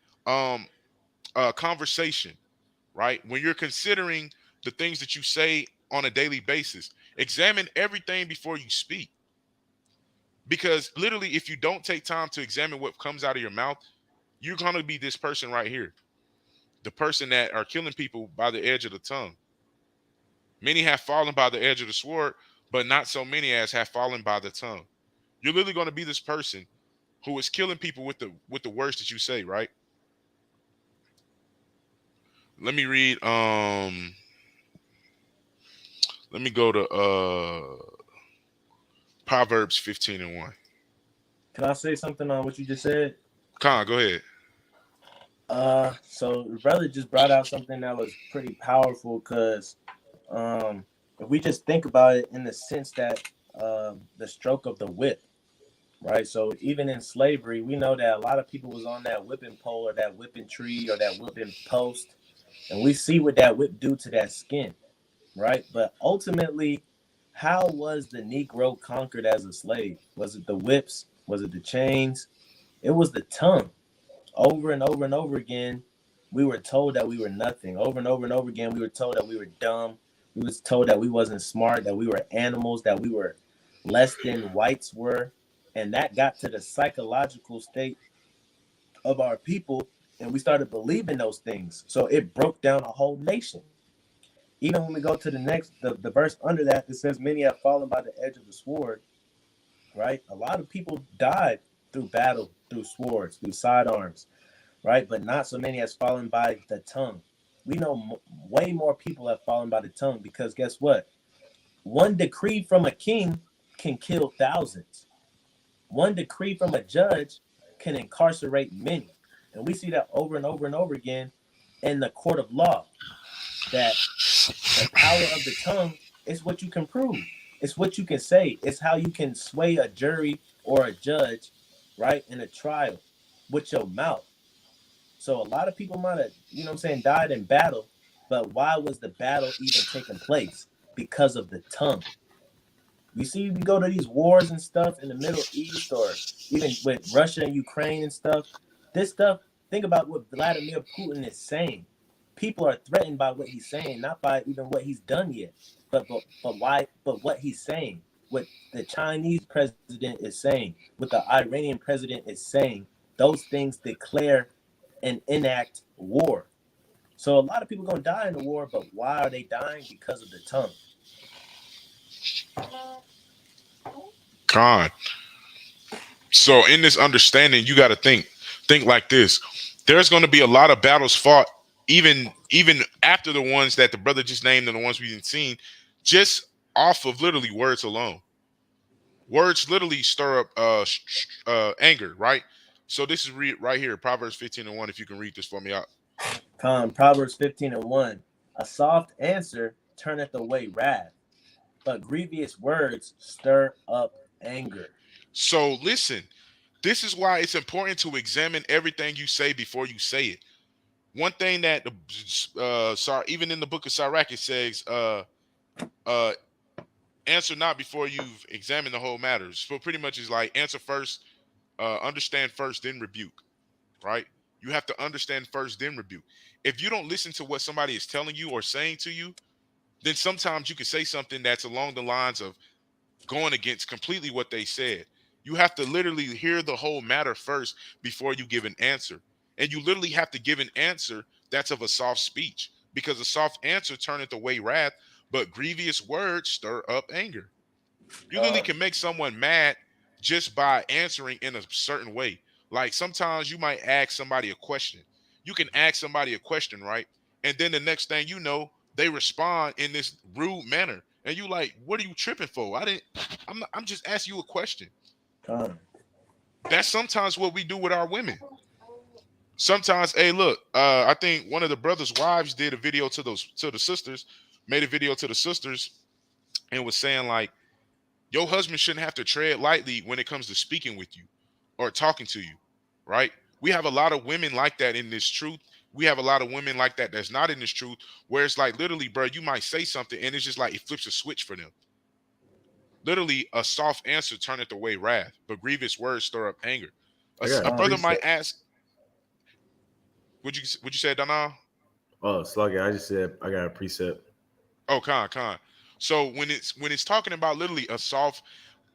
conversation, right? When you're considering the things that you say on a daily basis, examine everything before you speak. Because literally, if you don't take time to examine what comes out of your mouth, you're going to be this person right here, the person that are killing people by the edge of the tongue. Many have fallen by the edge of the sword, but not so many as have fallen by the tongue. You're literally going to be this person who is killing people with the words that you say, right? Let me read. Let me go to Proverbs 15 and 1. Can I say something on what you just said? Khan, go ahead. So the brother just brought out something that was pretty powerful because if we just think about it in the sense that the stroke of the whip, right? So even in slavery, we know that a lot of people was on that whipping pole or that whipping tree or that whipping post, and we see what that whip do to that skin, right? But ultimately, how was the Negro conquered as a slave? Was it the whips? Was it the chains? It was the tongue. Over and over and over again, we were told that we were nothing. Over and over and over again, we were told that we were dumb. We was told that we wasn't smart, that we were animals, that we were less than whites were. And that got to the psychological state of our people, and we started believing those things. So it broke down a whole nation. Even when we go to the next, the verse under that, it says, many have fallen by the edge of the sword, right? A lot of people died through battle, through swords, through sidearms, right? But not so many has fallen by the tongue. We know way more people have fallen by the tongue because guess what? One decree from a king can kill thousands. One decree from a judge can incarcerate many. And we see that over and over and over again in the court of law, that the power of the tongue is what you can prove. It's what you can say. It's how you can sway a jury or a judge, right, in a trial with your mouth. So a lot of people might have, died in battle, but why was the battle even taking place? Because of the tongue. You see, we go to these wars and stuff in the Middle East, or even with Russia and Ukraine and stuff. This stuff, think about what Vladimir Putin is saying. People are threatened by what he's saying, not by even what he's done yet, but why? But what he's saying, what the Chinese president is saying, what the Iranian president is saying, those things declare and enact war. So a lot of people gonna die in the war, but why are they dying? Because of the tongue. Con. So in this understanding, you got to think like this. There's going to be a lot of battles fought, even after the ones that the brother just named and the ones we've seen, just off of literally words alone. Words literally stir up anger, right? So this is right here, Proverbs 15:1. If you can read this for me out. Proverbs 15:1. A soft answer turneth away wrath, but grievous words stir up anger. So listen, this is why it's important to examine everything you say before you say it. One thing that even in the book of Sirach it says, answer not before you've examined the whole matters. So pretty much is like answer first, understand first, then rebuke. Right? You have to understand first, then rebuke. If you don't listen to what somebody is telling you or saying to you, then sometimes you can say something that's along the lines of going against completely what they said. You have to literally hear the whole matter first before you give an answer. And you literally have to give an answer that's of a soft speech, because a soft answer turneth away wrath, but grievous words stir up anger. You literally can make someone mad just by answering in a certain way. Like sometimes you might ask somebody a question. You can ask somebody a question, right? And then the next thing you know, they respond in this rude manner. And you like, what are you tripping for? I'm just asking you a question. That's sometimes what we do with our women. Sometimes, hey, look, I think one of the brothers' wives did a video to the sisters, made a video to the sisters, and was saying like, your husband shouldn't have to tread lightly when it comes to speaking with you or talking to you, right? We have a lot of women like that in this truth. We have a lot of women like that that's not in this truth, where it's like literally, bro, you might say something and it's just like it flips a switch for them. Literally, a soft answer turneth away wrath, but grievous words stir up anger. A brother might ask, would you say, Dana? Oh, Sluggy, I just said I got a precept. Oh, con. So when it's talking about literally a soft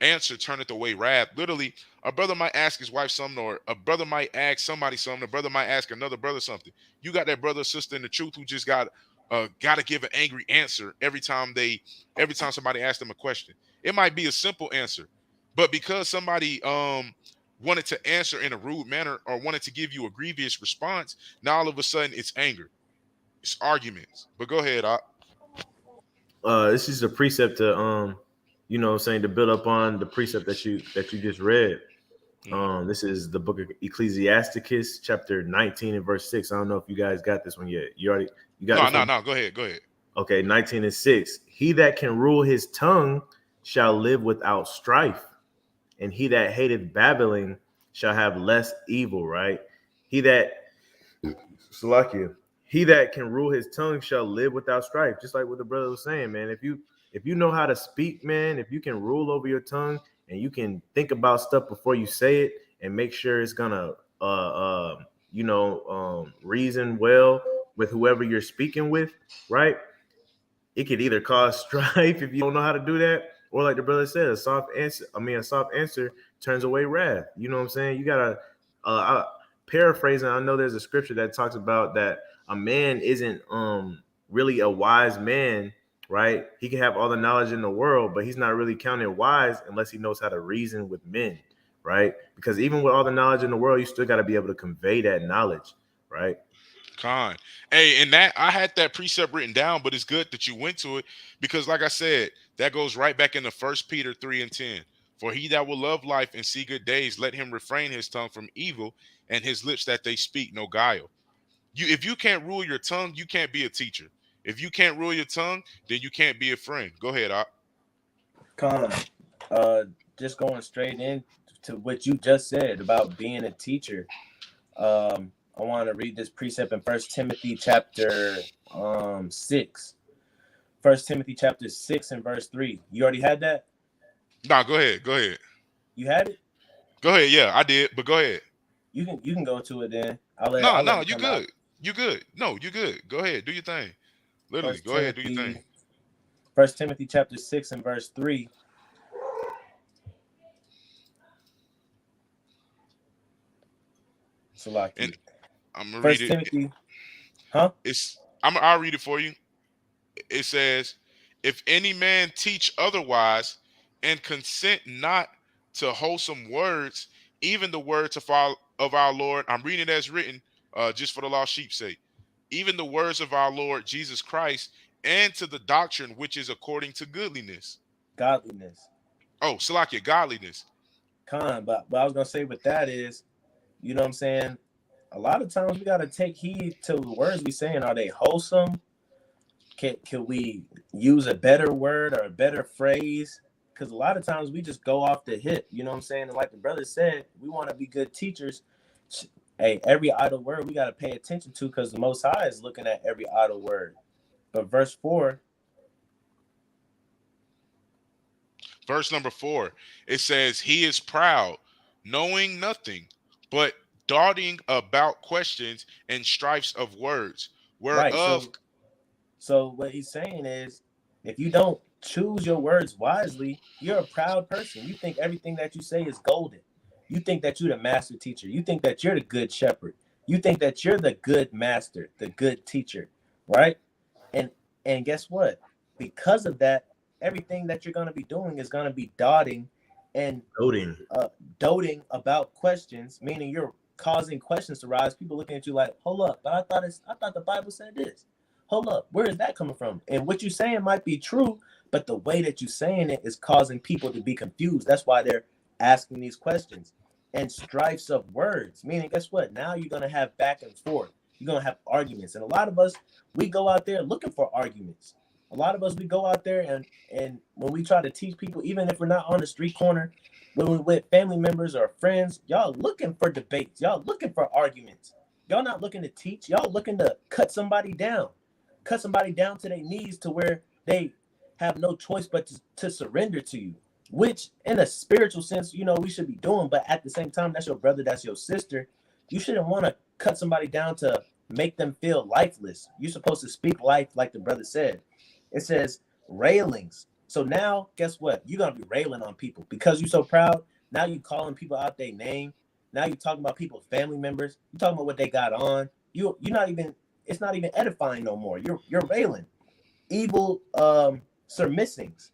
answer turneth away wrath, literally a brother might ask his wife something, or a brother might ask somebody something, a brother might ask another brother something. You got that brother or sister in the truth who just got to give an angry answer every time somebody asks them a question. It might be a simple answer, but because somebody wanted to answer in a rude manner or wanted to give you a grievous response, now all of a sudden it's anger, it's arguments. But go ahead, This is a precept to saying to build up on the precept that you just read. This is the book of Ecclesiasticus, chapter 19 and verse 6. I don't know if you guys got this one yet. You got No. Go ahead. Okay, 19 and 6. He that can rule his tongue shall live without strife, and he that hateth babbling shall have less evil, right? He that can rule his tongue shall live without strife. Just like what the brother was saying, man. If you know how to speak, man, if you can rule over your tongue and you can think about stuff before you say it and make sure it's gonna reason well with whoever you're speaking with, right? It could either cause strife if you don't know how to do that, or like the brother said, a soft answer turns away wrath. You know what I'm saying? You gotta paraphrasing. I know there's a scripture that talks about that a man isn't really a wise man, right? He can have all the knowledge in the world, but he's not really counted wise unless he knows how to reason with men, right? Because even with all the knowledge in the world, you still got to be able to convey that knowledge, right? Con. Hey, and that I had that precept written down, but it's good that you went to it, because like I said, that goes right back into 1 Peter 3:10. For he that will love life and see good days, let him refrain his tongue from evil and his lips that they speak no guile. If you can't rule your tongue, you can't be a teacher. If you can't rule your tongue, then you can't be a friend. Go ahead, Op. Con, just going straight into what you just said about being a teacher. I want to read this precept in 1 Timothy chapter 6. 1 Timothy chapter 6 and verse 3. You already had that? Nah, go ahead. Go ahead. You had it. Go ahead. Yeah, I did. But go ahead. You can go to it then. No, I'll let no, it you come out. good. You good. No, you good. Go ahead. Do your thing. Literally, First go ahead. Do your Timothy, thing. First Timothy chapter 6 and verse 3. And Salaki. I'm gonna read First it. Timothy, huh? I'll read it for you. It says, if any man teach otherwise and consent not to wholesome words, even the words of our Lord, I'm reading it as written, just for the lost sheep's sake, even the words of our Lord Jesus Christ, and to the doctrine which is according to goodliness. Godliness. Oh, Salakia, godliness. But I was gonna say with that is, you know what I'm saying? A lot of times we gotta take heed to the words we saying. Are they wholesome? Can we use a better word or a better phrase? Because a lot of times we just go off the hip, you know what I'm saying? And like the brother said, we want to be good teachers. Hey, every idle word we got to pay attention to because the Most High is looking at every idle word. But verse 4, Verse number 4, it says, he is proud, knowing nothing, but darting about questions and strifes of words, right? whereof. So what he's saying is, if you don't choose your words wisely, you're a proud person. You think everything that you say is golden. You think that you're the master teacher. You think that you're the good shepherd. You think that you're the good master, the good teacher, right? And and guess what? Because of that, everything that you're going to be doing is going to be dotting and Coding. doting about questions, meaning you're causing questions to rise. People looking at you like, hold up, but I thought the Bible said this. Hold up, where is that coming from? And what you're saying might be true, but the way that you're saying it is causing people to be confused. That's why they're asking these questions. And strifes of words, meaning guess what? Now you're gonna have back and forth. You're gonna have arguments. And a lot of us, we go out there looking for arguments. A lot of us, we go out there and when we try to teach people, even if we're not on the street corner, when we're with family members or friends, y'all looking for debates. Y'all looking for arguments. Y'all not looking to teach. Y'all looking to cut somebody down to their knees to where they have no choice but to surrender to you, which in a spiritual sense, you know, we should be doing. But at the same time, that's your brother, that's your sister. You shouldn't want to cut somebody down to make them feel lifeless. You're supposed to speak life, like the brother said. It says railings. So now, guess what? You're gonna be railing on people because you're so proud. Now you calling people out their name. Now you're talking about people's family members. You're talking about what they got on. You're not even. It's not even edifying no more. You're railing. Evil surmissings,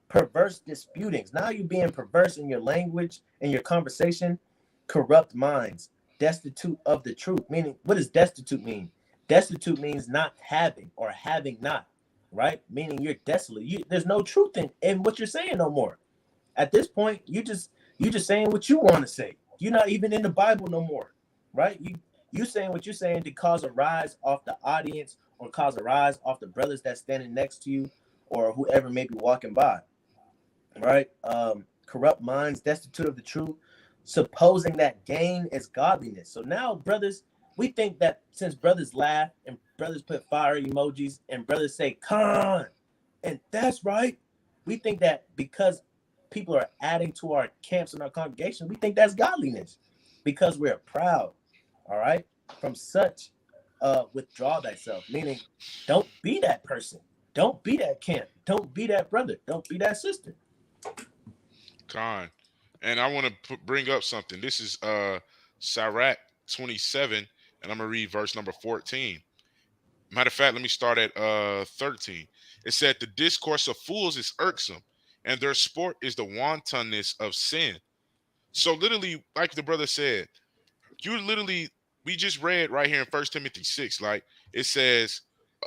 perverse disputings. Now you're being perverse in your language and your conversation. Corrupt minds, destitute of the truth. Meaning, what does destitute mean? Destitute means not having or having not, right? Meaning you're desolate. There's no truth in what you're saying no more. At this point, you just saying what you want to say. You're not even in the Bible no more, right? You saying what you're saying to cause a rise off the audience or cause a rise off the brothers that's standing next to you or whoever may be walking by, right? Corrupt minds, destitute of the truth, supposing that gain is godliness. So now, brothers, we think that since brothers laugh and brothers put fire emojis and brothers say "con," and that's right, we think that because people are adding to our camps and our congregation, we think that's godliness because we're proud. All right, from such, withdraw thyself. Meaning, don't be that person. Don't be that camp. Don't be that brother. Don't be that sister. Con. And I want to bring up something. This is Sirach 27, and I'm gonna read verse number 14. Matter of fact, let me start at 13. It said, the discourse of fools is irksome, and their sport is the wantonness of sin. So literally, like the brother said, you literally, we just read right here in First Timothy 6, like it says,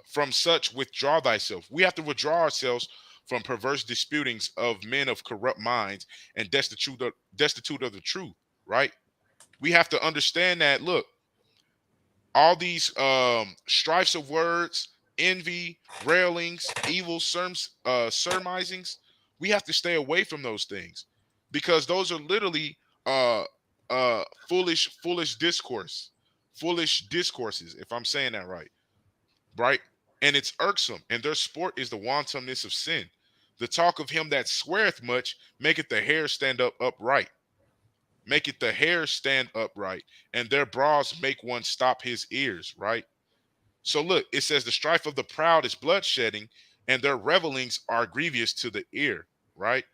from such withdraw thyself. We have to withdraw ourselves from perverse disputings of men of corrupt minds and destitute of the truth, right? We have to understand that, look, all these strifes of words, envy, railings, evil surmisings, we have to stay away from those things because those are literally foolish discourses, if I'm saying that right, right? And it's irksome, and their sport is the wantonness of sin. The talk of him that sweareth much maketh the hair stand up upright. Maketh the hair stand upright, and their brows make one stop his ears, right? So look, it says the strife of the proud is bloodshedding, and their revelings are grievous to the ear, right?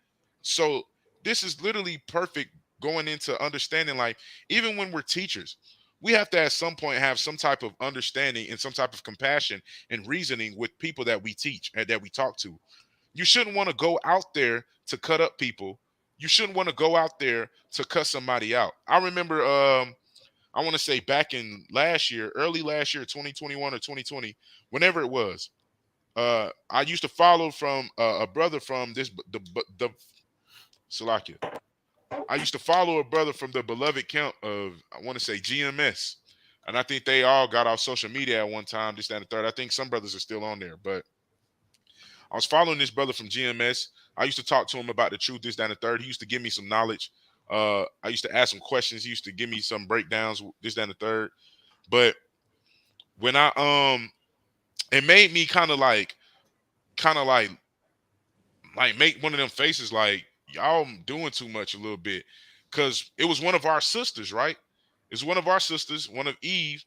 So this is literally perfect going into understanding, like, even when we're teachers, we have to at some point have some type of understanding and some type of compassion and reasoning with people that we teach and that we talk to. You shouldn't want to go out there to cut up people. You shouldn't want to go out there to cut somebody out. I remember I want to say back in last year, early last year, 2021 or 2020, whenever it was. I used to follow from a brother from the Salakia. I used to follow a brother from the beloved count of, I want to say, GMS. And I think they all got off social media at one time, this, that, and the third. I think some brothers are still on there, but I was following this brother from GMS. I used to talk to him about the truth, this, that, and the third. He used to give me some knowledge. I used to ask him questions. He used to give me some breakdowns, this, that, and the third. But when it made me kind of like make one of them faces like, y'all doing too much a little bit. Because it was one of our sisters, right? It's one of our sisters, one of Eve,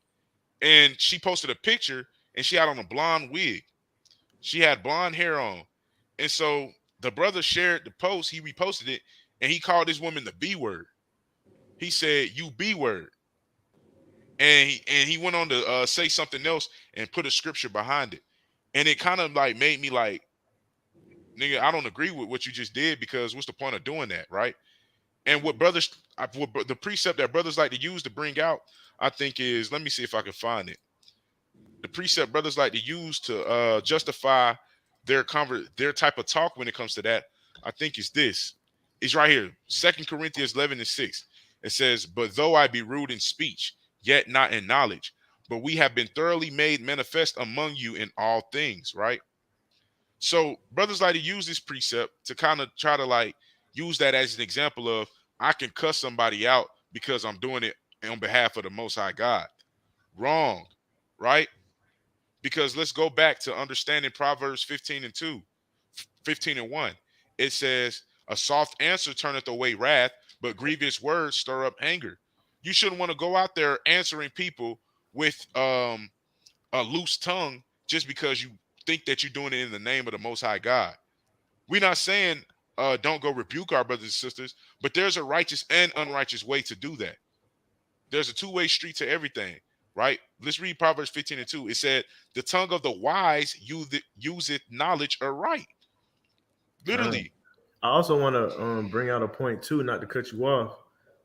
and she posted a picture and she had on a blonde wig. She had blonde hair on. And so the brother shared the post, he reposted it, and he called this woman the B word. He said, "You B word." And he went on to say something else and put a scripture behind it. And it kind of like made me like, nigga, I don't agree with what you just did, because what's the point of doing that, right? And what the precept that brothers like to use to bring out, I think is, let me see if I can find it. The precept brothers like to use to justify their type of talk when it comes to that, I think is this. It's right here, 2 Corinthians 11:6. It says, "But though I be rude in speech, yet not in knowledge, but we have been thoroughly made manifest among you in all things," right? So brothers like to use this precept to kind of try to like use that as an example of, I can cuss somebody out because I'm doing it on behalf of the Most High God. Wrong, right? Because let's go back to understanding Proverbs 15:2, 15:1. It says, "A soft answer turneth away wrath, but grievous words stir up anger." You shouldn't want to go out there answering people with a loose tongue just because you think that you're doing it in the name of the Most High God. We're not saying don't go rebuke our brothers and sisters, but there's a righteous and unrighteous way to do that. There's a two-way street to everything, right? Let's read Proverbs 15:2. It said, "The tongue of the wise useth knowledge aright." Literally. I also want to bring out a point too, not to cut you off.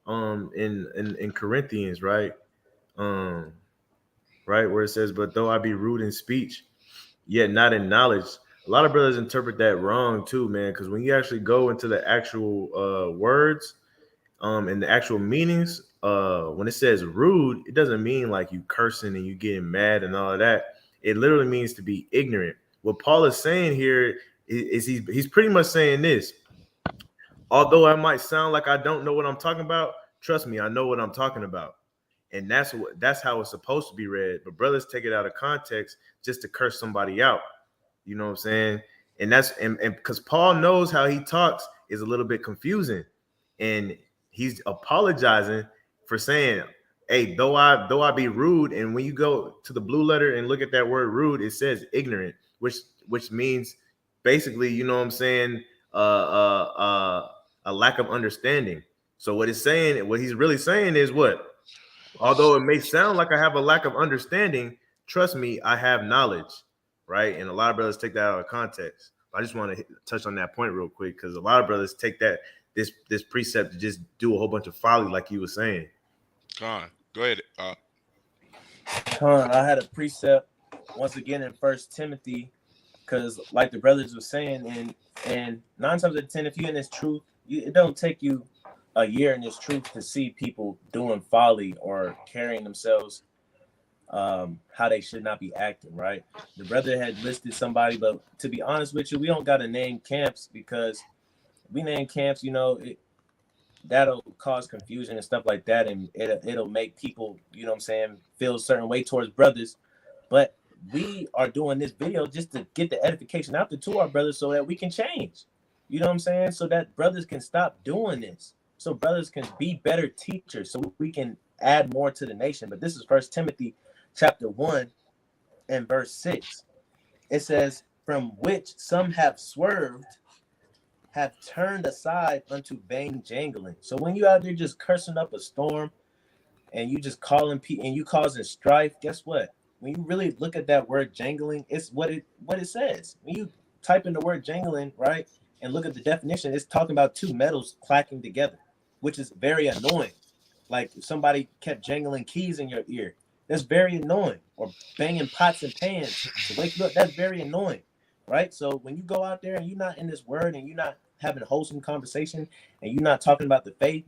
In Corinthians, right? Right, where it says, "But though I be rude in speech, yet not in knowledge." A lot of brothers interpret that wrong too, man. Because when you actually go into the actual words, and the actual meanings, when it says rude, it doesn't mean like you cursing and you getting mad and all of that. It literally means to be ignorant. What Paul is saying here is he's pretty much saying this. Although I might sound like I don't know what I'm talking about, trust me, I know what I'm talking about. And that's how it's supposed to be read. But brothers take it out of context just to curse somebody out. You know what I'm saying? And that's and because Paul knows how he talks is a little bit confusing. And he's apologizing for saying, "Hey, though I be rude," and when you go to the blue letter and look at that word rude, it says ignorant, which means basically, you know what I'm saying, a lack of understanding. So what he's really saying is what? Although it may sound like I have a lack of understanding, trust me, I have knowledge, right? And a lot of brothers take that out of context. I just want to touch on that point real quick, because a lot of brothers take this precept to just do a whole bunch of folly, like you were saying. Go ahead. I had a precept once again in 1 Timothy, because like the brothers were saying, and 9 times out of 10, if you're in this truth, it don't take you a year in this truth to see people doing folly or carrying themselves how they should not be acting, right? The brother had listed somebody, but to be honest with you, we don't got to name camps, because we name camps, that'll cause confusion and stuff like that, and it'll make people, you know what I'm saying, feel a certain way towards brothers. But we are doing this video just to get the edification out there to our brothers so that we can change. You know what I'm saying? So that brothers can stop doing this. So brothers can be better teachers. So we can add more to the nation. But this is First Timothy chapter 1 and verse 6. It says, from which some have swerved, have turned aside unto vain jangling. So when you out there just cursing up a storm and you just calling people and you causing strife, guess what? When you really look at that word jangling, it's what it says. When you type in the word jangling, right, and look at the definition, it's talking about two metals clacking together, which is very annoying. Like if somebody kept jangling keys in your ear, that's very annoying. Or banging pots and pans to wake you up, that's very annoying, right? So when you go out there and you're not in this word and you're not having a wholesome conversation and you're not talking about the faith,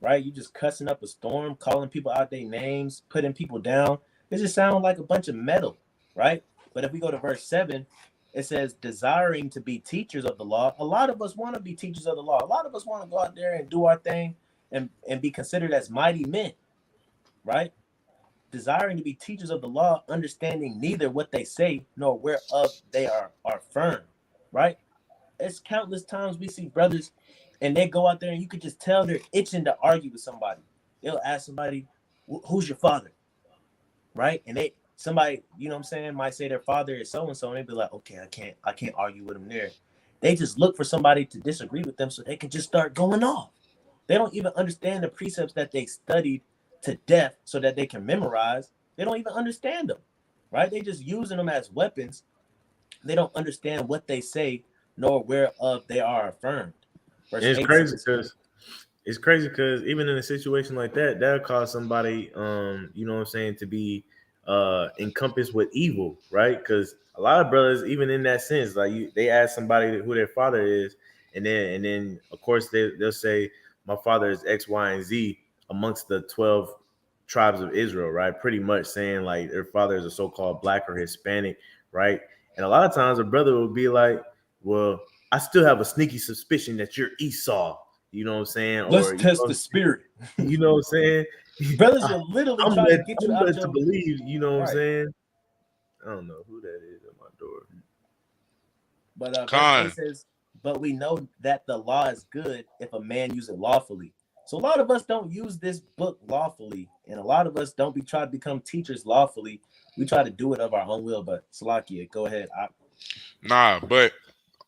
right? You just cussing up a storm, calling people out their names, putting people down. It just sounds like a bunch of metal, right? But if we go to verse 7, it says, desiring to be teachers of the law. A lot of us want to be teachers of the law. A lot of us want to go out there and do our thing and be considered as mighty men, right? Desiring to be teachers of the law, understanding neither what they say nor whereof they are firm, right? It's countless times we see brothers and they go out there and you could just tell they're itching to argue with somebody. They'll ask somebody, who's your father? Right? And somebody, you know what I'm saying, might say their father is so-and-so, and they'd be like, okay, I can't argue with them there. They just look for somebody to disagree with them so they can just start going off. They don't even understand the precepts that they studied to death so that they can memorize. They don't even understand them, right? They just using them as weapons. They don't understand what they say nor whereof they are affirmed. Verse And 8 it's crazy because even in a situation like that, that'll cause somebody, you know what I'm saying, to be encompassed with evil, right? Because a lot of brothers, even in that sense, like they ask somebody who their father is, and then of course they'll say, my father is X, Y, and Z amongst the 12 tribes of Israel, right? Pretty much saying like their father is a so-called black or Hispanic, right? And a lot of times a brother will be like, well, I still have a sneaky suspicion that you're Esau. You know what I'm saying? let's Or test the spirit. you know what I'm saying? Brothers will literally try to get you I'm out led to your believe, you know what I'm right. saying? I don't know who that is at my door. But verse 8 Con. says, but we know that the law is good if a man use it lawfully. So a lot of us don't use this book lawfully, and a lot of us don't try to become teachers lawfully. We try to do it of our own will. But Salakia, go ahead. Nah, but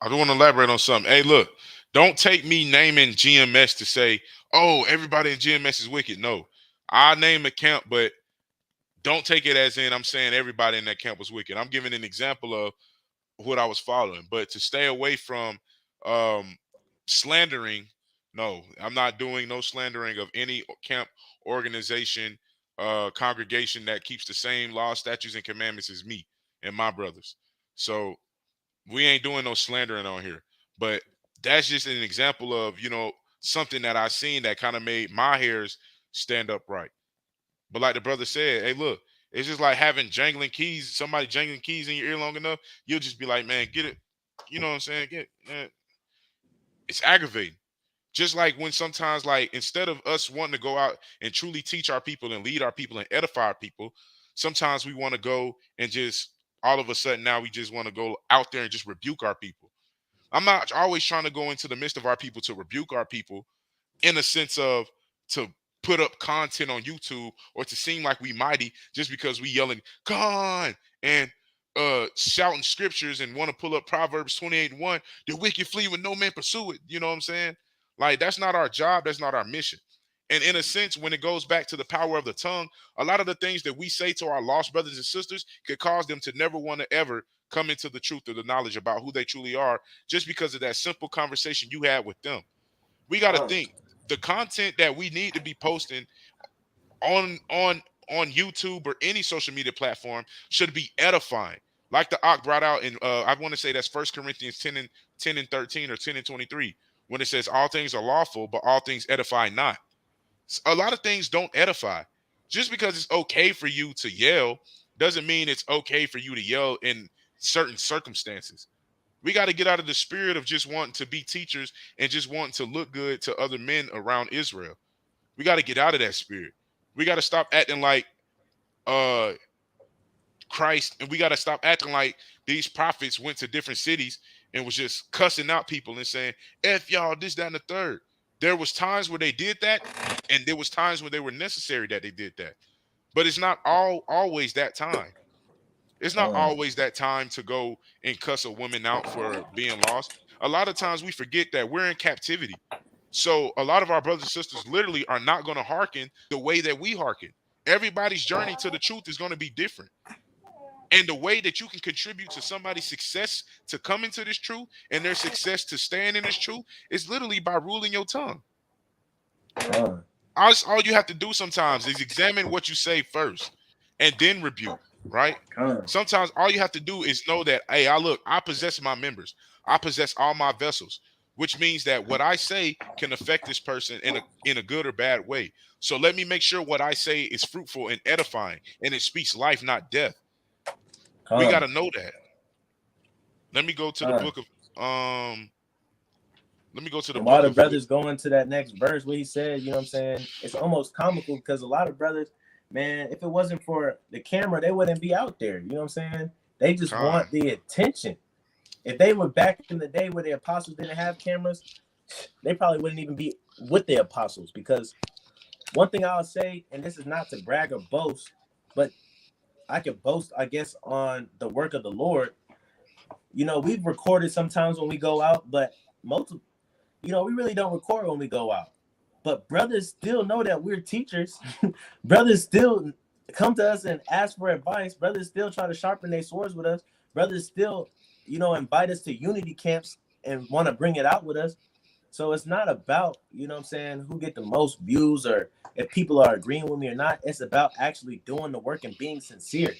I do want to elaborate on something. Hey, look, don't take me naming GMS to say, oh, everybody in GMS is wicked. No, I name a camp, but don't take it as in I'm saying everybody in that camp was wicked. I'm giving an example of what I was following. But to stay away from um, slandering, no, I'm not doing no slandering of any camp, organization, congregation that keeps the same law, statutes, and commandments as me and my brothers. So we ain't doing no slandering on here. But that's just an example of, something that I seen that kind of made my hairs stand up right. But like the brother said, hey, look, it's just like having jangling keys, somebody jangling keys in your ear long enough, you'll just be like, man, get it. You know what I'm saying? Man, it's aggravating. Just like when sometimes, like, instead of us wanting to go out and truly teach our people and lead our people and edify our people, sometimes we want to go and just all of a sudden now we just want to go out there and just rebuke our people. I'm not always trying to go into the midst of our people to rebuke our people in a sense of to put up content on YouTube or to seem like we mighty just because we yelling "God" and shouting scriptures and want to pull up Proverbs 28:1. The wicked flee when no man pursue it. You know what I'm saying? Like that's not our job. That's not our mission. And in a sense, when it goes back to the power of the tongue, a lot of the things that we say to our lost brothers and sisters could cause them to never want to ever come into the truth or the knowledge about who they truly are, just because of that simple conversation you had with them. We got to think the content that we need to be posting on YouTube or any social media platform should be edifying. Like the Ak brought out in I want to say that's 1 Corinthians 10:13 or 10:23, when it says all things are lawful, but all things edify not. A lot of things don't edify. Just because it's okay for you to yell doesn't mean it's okay for you to yell in certain circumstances. We got to get out of the spirit of just wanting to be teachers and just wanting to look good to other men around Israel. We got to get out of that spirit. We got to stop acting like uh Christ, and we got to stop acting like these prophets went to different cities and was just cussing out people and saying, F y'all, this, that, and the third. There was times where they did that, and there was times when they were necessary that they did that. But it's not always that time. It's not always that time to go and cuss a woman out for being lost. A lot of times we forget that we're in captivity. So a lot of our brothers and sisters literally are not going to hearken the way that we hearken. Everybody's journey to the truth is going to be different. And the way that you can contribute to somebody's success to come into this truth and their success to stand in this truth is literally by ruling your tongue. All you have to do sometimes is examine what you say first and then rebuke, right? Sometimes all you have to do is know that, hey, I possess my members. I possess all my vessels, which means that what I say can affect this person in a good or bad way. So let me make sure what I say is fruitful and edifying, and it speaks life, not death. We got to know that. Let me go to the book of let me go to the while book the of brothers go into that next verse where he said, you know what I'm saying, it's almost comical because a lot of brothers, man, if it wasn't for the camera, they wouldn't be out there. You know what I'm saying? They just want the attention. If they were back in the day where the apostles didn't have cameras, they probably wouldn't even be with the apostles. Because one thing I'll say, and this is not to brag or boast, but I can boast, I guess, on the work of the Lord. You know, we've recorded sometimes when we go out, but we really don't record when we go out. But brothers still know that we're teachers. Brothers still come to us and ask for advice. Brothers still try to sharpen their swords with us. Brothers still, invite us to unity camps and want to bring it out with us. So it's not about, you know what I'm saying, who get the most views or if people are agreeing with me or not. It's about actually doing the work and being sincere.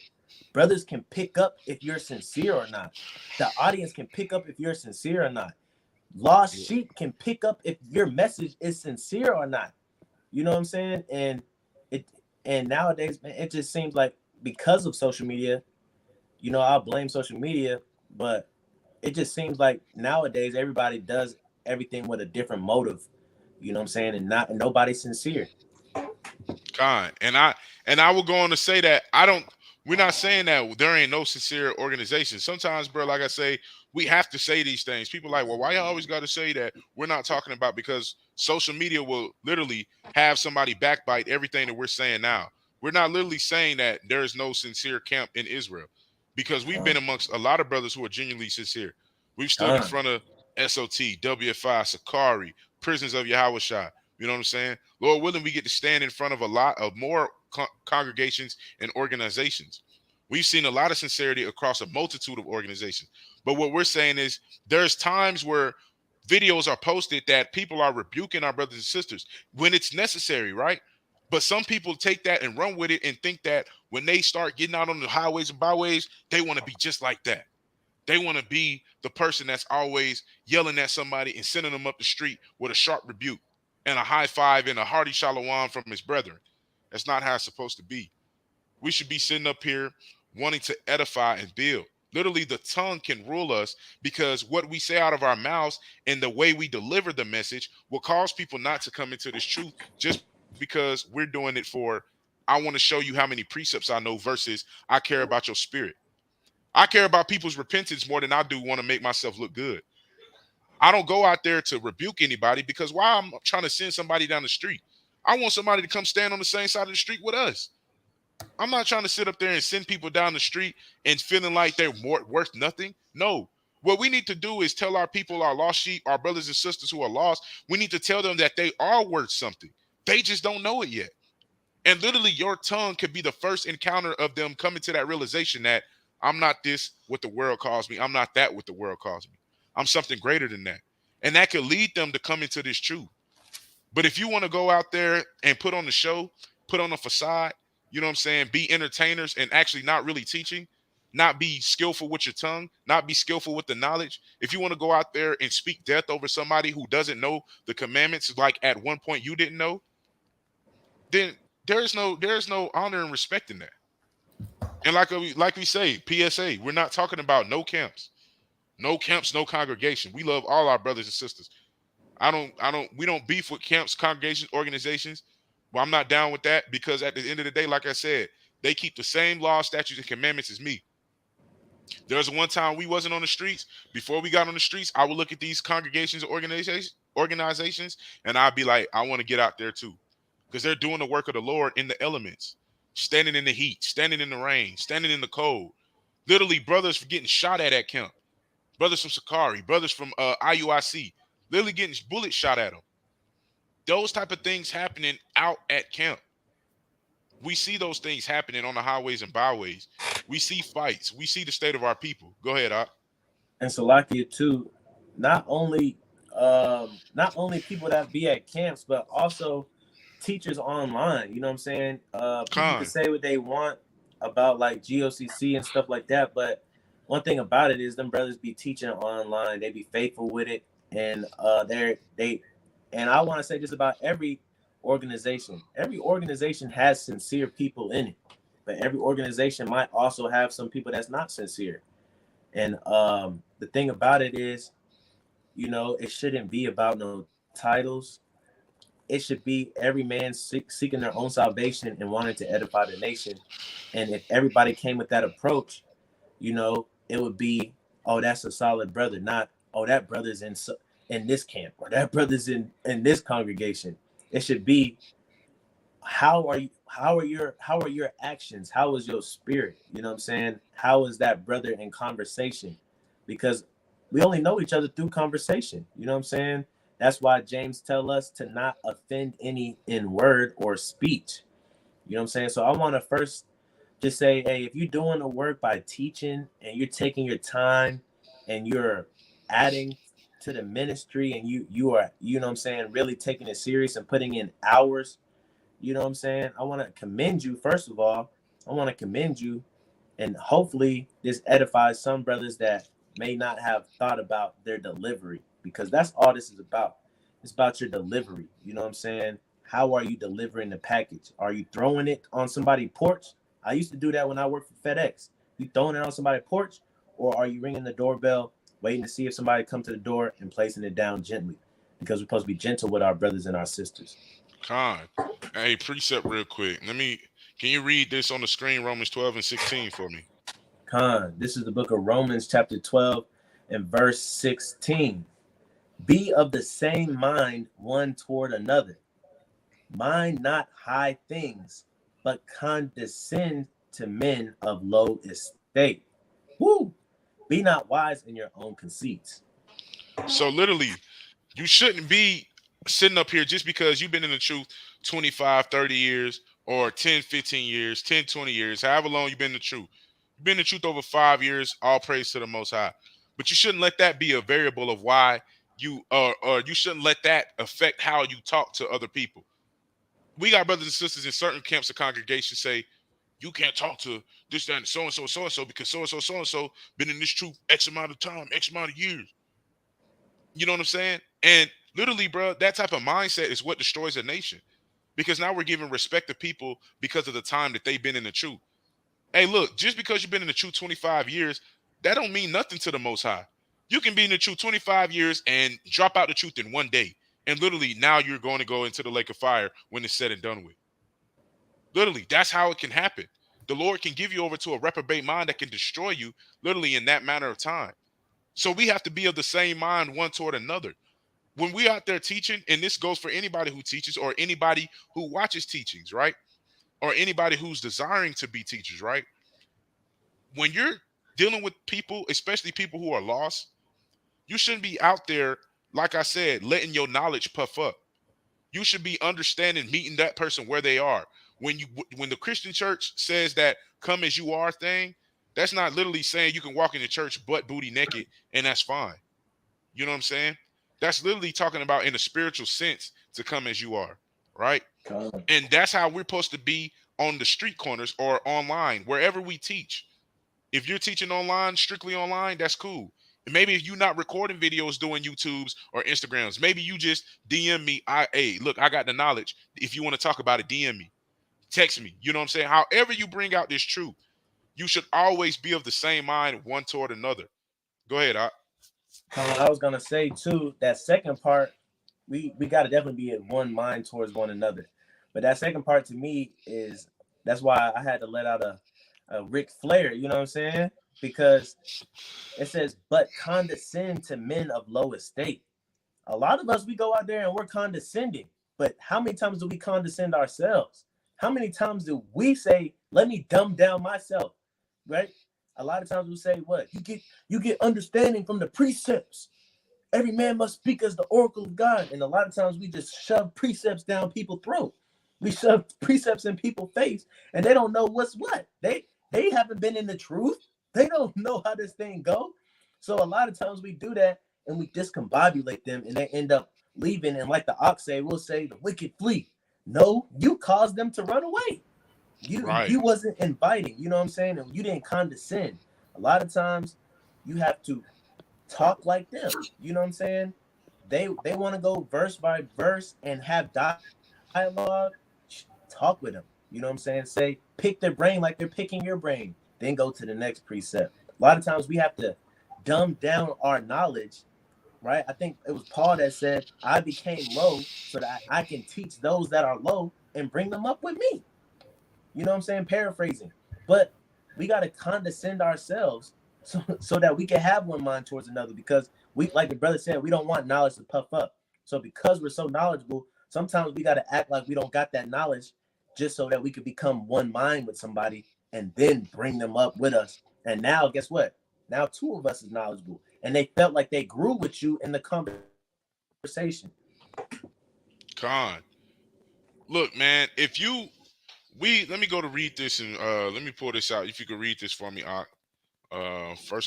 Brothers can pick up if you're sincere or not. The audience can pick up if you're sincere or not. Lost sheep can pick up if your message is sincere or not. You know what I'm saying? And nowadays, man, it just seems like because of social media, I'll blame social media, but it just seems like nowadays everybody does everything with a different motive. You know what I'm saying? And nobody's sincere. Kind. And I will go on to say that we're not saying that there ain't no sincere organization. Sometimes, bro, like I say, we have to say these things. People are like, well, why you always got to say that? We're not talking about, because social media will literally have somebody backbite everything that we're saying now. We're not literally saying that there is no sincere camp in Israel, because we've been amongst a lot of brothers who are genuinely sincere. We've stood in front of SOT, WFI, Sakari, Prisons of Yahushua. You know what I'm saying? Lord willing, we get to stand in front of a lot of more congregations and organizations. We've seen a lot of sincerity across a multitude of organizations. But what we're saying is there's times where videos are posted that people are rebuking our brothers and sisters when it's necessary, right? But some people take that and run with it and think that when they start getting out on the highways and byways, they want to be just like that. They want to be the person that's always yelling at somebody and sending them up the street with a sharp rebuke and a high five and a hearty shalom from his brethren. That's not how it's supposed to be. We should be sitting up here wanting to edify and build. Literally, the tongue can rule us, because what we say out of our mouths and the way we deliver the message will cause people not to come into this truth just because we're doing it for, I want to show you how many precepts I know versus I care about your spirit. I care about people's repentance more than I do want to make myself look good. I don't go out there to rebuke anybody, because why I'm trying to send somebody down the street? I want somebody to come stand on the same side of the street with us. I'm not trying to sit up there and send people down the street and feeling like they're worth nothing. No. What we need to do is tell our people, our lost sheep, our brothers and sisters who are lost, we need to tell them that they are worth something. They just don't know it yet. And literally, your tongue could be the first encounter of them coming to that realization that I'm not this what the world calls me. I'm not that what the world calls me. I'm something greater than that. And that could lead them to come into this truth. But if you want to go out there and put on the show, put on a facade, you know what I'm saying, be entertainers and actually not really teaching, not be skillful with your tongue, not be skillful with the knowledge. If you want to go out there and speak death over somebody who doesn't know the commandments, like at one point you didn't know, then there's no honor and respect in that. And like we say, PSA, we're not talking about no camps, no congregation. We love all our brothers and sisters. We don't beef with camps, congregations, organizations. Well, I'm not down with that, because at the end of the day, like I said, They keep the same law, statutes, and commandments as me. There was one time we wasn't on the streets. Before we got on the streets, I would look at these congregations, organizations, and I'd be like, I want to get out there too, because they're doing the work of the Lord in the elements, standing in the heat, standing in the rain, standing in the cold. Literally, brothers getting shot at camp. Brothers from Sakari, brothers from IUIC, literally getting bullets shot at them. Those type of things happening out at camp. We see those things happening on the highways and byways. We see fights. We see the state of our people. Go ahead, Ak. And Salakia too, not only people that be at camps, but also teachers online. You know what I'm saying? People can say what they want about like GOCC and stuff like that, but one thing about it is them brothers be teaching online. They be faithful with it, and and I want to say just about every organization. Every organization has sincere people in it, but every organization might also have some people that's not sincere. And the thing about it is, you know, it shouldn't be about no titles. It should be every man seeking their own salvation and wanting to edify the nation. And if everybody came with that approach, you know, it would be, oh, that's a solid brother, not, oh, that brother's in this camp, or that brother's in this congregation. It should be, how are your actions? How is your spirit? You know what I'm saying? How is that brother in conversation? Because we only know each other through conversation. You know what I'm saying? That's why James tell us to not offend any in word or speech. You know what I'm saying? So I want to first just say, hey, if you're doing the work by teaching and you're taking your time and you're adding to the ministry, and you are, you know what I'm saying, really taking it serious and putting in hours, you know what I'm saying? I want to commend you. First of all, I want to commend you, and hopefully this edifies some brothers that may not have thought about their delivery, because that's all this is about. It's about your delivery. You know what I'm saying? How are you delivering the package? Are you throwing it on somebody's porch? I used to do that when I worked for FedEx. You throwing it on somebody's porch, or are you ringing the doorbell, waiting to see if somebody come to the door and placing it down gently? Because we're supposed to be gentle with our brothers and our sisters. Khan. Hey, precept real quick. Can you read this on the screen, Romans 12 and 16 for me? Khan, this is the book of Romans chapter 12 and verse 16. Be of the same mind one toward another. Mind not high things, but condescend to men of low estate. Woo! Be not wise in your own conceits. So literally, you shouldn't be sitting up here just because you've been in the truth 25, 30 years or 10, 15 years, 10, 20 years, however long you've been in the truth. You've been in the truth over 5 years, all praise to the Most High. But you shouldn't let that be a variable of why you or you shouldn't let that affect how you talk to other people. We got brothers and sisters in certain camps of congregations say, you can't talk to this, that, and so-and-so because so-and-so been in this truth X amount of time, X amount of years. You know what I'm saying? And literally, bro, that type of mindset is what destroys a nation, because now we're giving respect to people because of the time that they've been in the truth. Hey, look, just because you've been in the truth 25 years, that don't mean nothing to the Most High. You can be in the truth 25 years and drop out the truth in one day. And literally now you're going to go into the lake of fire when it's said and done with. Literally, that's how it can happen. The Lord can give you over to a reprobate mind that can destroy you literally in that manner of time. So we have to be of the same mind one toward another. When we out there teaching, and this goes for anybody who teaches or anybody who watches teachings, right? Or anybody who's desiring to be teachers, right? When you're dealing with people, especially people who are lost, you shouldn't be out there, like I said, letting your knowledge puff up. You should be understanding, meeting that person where they are. When the Christian church says that come as you are thing, that's not literally saying you can walk in the church butt booty naked and that's fine. You know what I'm saying? That's literally talking about in a spiritual sense to come as you are, right? And that's how we're supposed to be on the street corners or online, wherever we teach. If you're teaching online, strictly online, that's cool. And maybe if you're not recording videos doing YouTubes or Instagrams, maybe you just DM me. Hey, look, I got the knowledge. If you want to talk about it, DM me, text me. You know what I'm saying? However you bring out this truth, you should always be of the same mind one toward another. Go ahead, Ak. I was gonna say too, that second part, we gotta definitely be in one mind towards one another. But that second part to me is That's why I had to let out a Ric Flair, you know what I'm saying? Because it says, but condescend to men of low estate. A lot of us, we go out there and we're condescending, but how many times do we condescend ourselves? How many times do we say, let me dumb down myself, right? A lot of times we say, what? You get understanding from the precepts. Every man must speak as the oracle of God. And a lot of times we just shove precepts down people's throat. We shove precepts in people's face, and they don't know what's what. They haven't been in the truth. They don't know how this thing go. So a lot of times we do that, and we discombobulate them, and they end up leaving. And like the ox say, we'll say the wicked flee. No, you caused them to run away. You wasn't inviting. You know what I'm saying? And you didn't condescend. A lot of times you have to talk like them. You know what I'm saying? They want to go verse by verse and have dialogue. Talk with them. You know what I'm saying? Say, pick their brain like they're picking your brain. Then go to the next precept. A lot of times we have to dumb down our knowledge, right? I think it was Paul that said, I became low so that I can teach those that are low and bring them up with me. You know what I'm saying? Paraphrasing. But we got to condescend ourselves so that we can have one mind towards another, because we, like the brother said, we don't want knowledge to puff up. So because we're so knowledgeable, sometimes we got to act like we don't got that knowledge just so that we could become one mind with somebody and then bring them up with us. And now, guess what? Now two of us is knowledgeable, and they felt like they grew with you in the conversation. Con. Look, man, let me go to read this, and let me pull this out. If you could read this for me, 1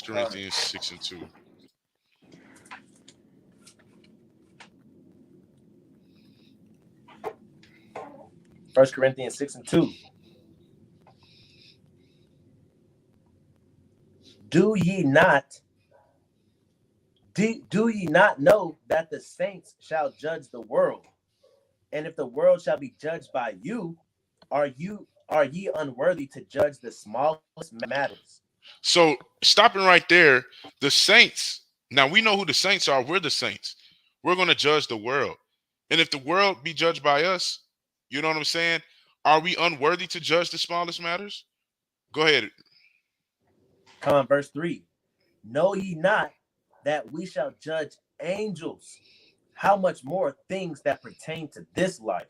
Corinthians 6:2. 1 Corinthians 6:2. Do ye not know that the saints shall judge the world? And if the world shall be judged by you, are ye unworthy to judge the smallest matters? So stopping right there, the saints. Now we know who the saints are. We're the saints. We're going to judge the world. And if the world be judged by us, you know what I'm saying? Are we unworthy to judge the smallest matters? Go ahead. Come on, verse 3. Know ye not that we shall judge angels? How much more things that pertain to this life?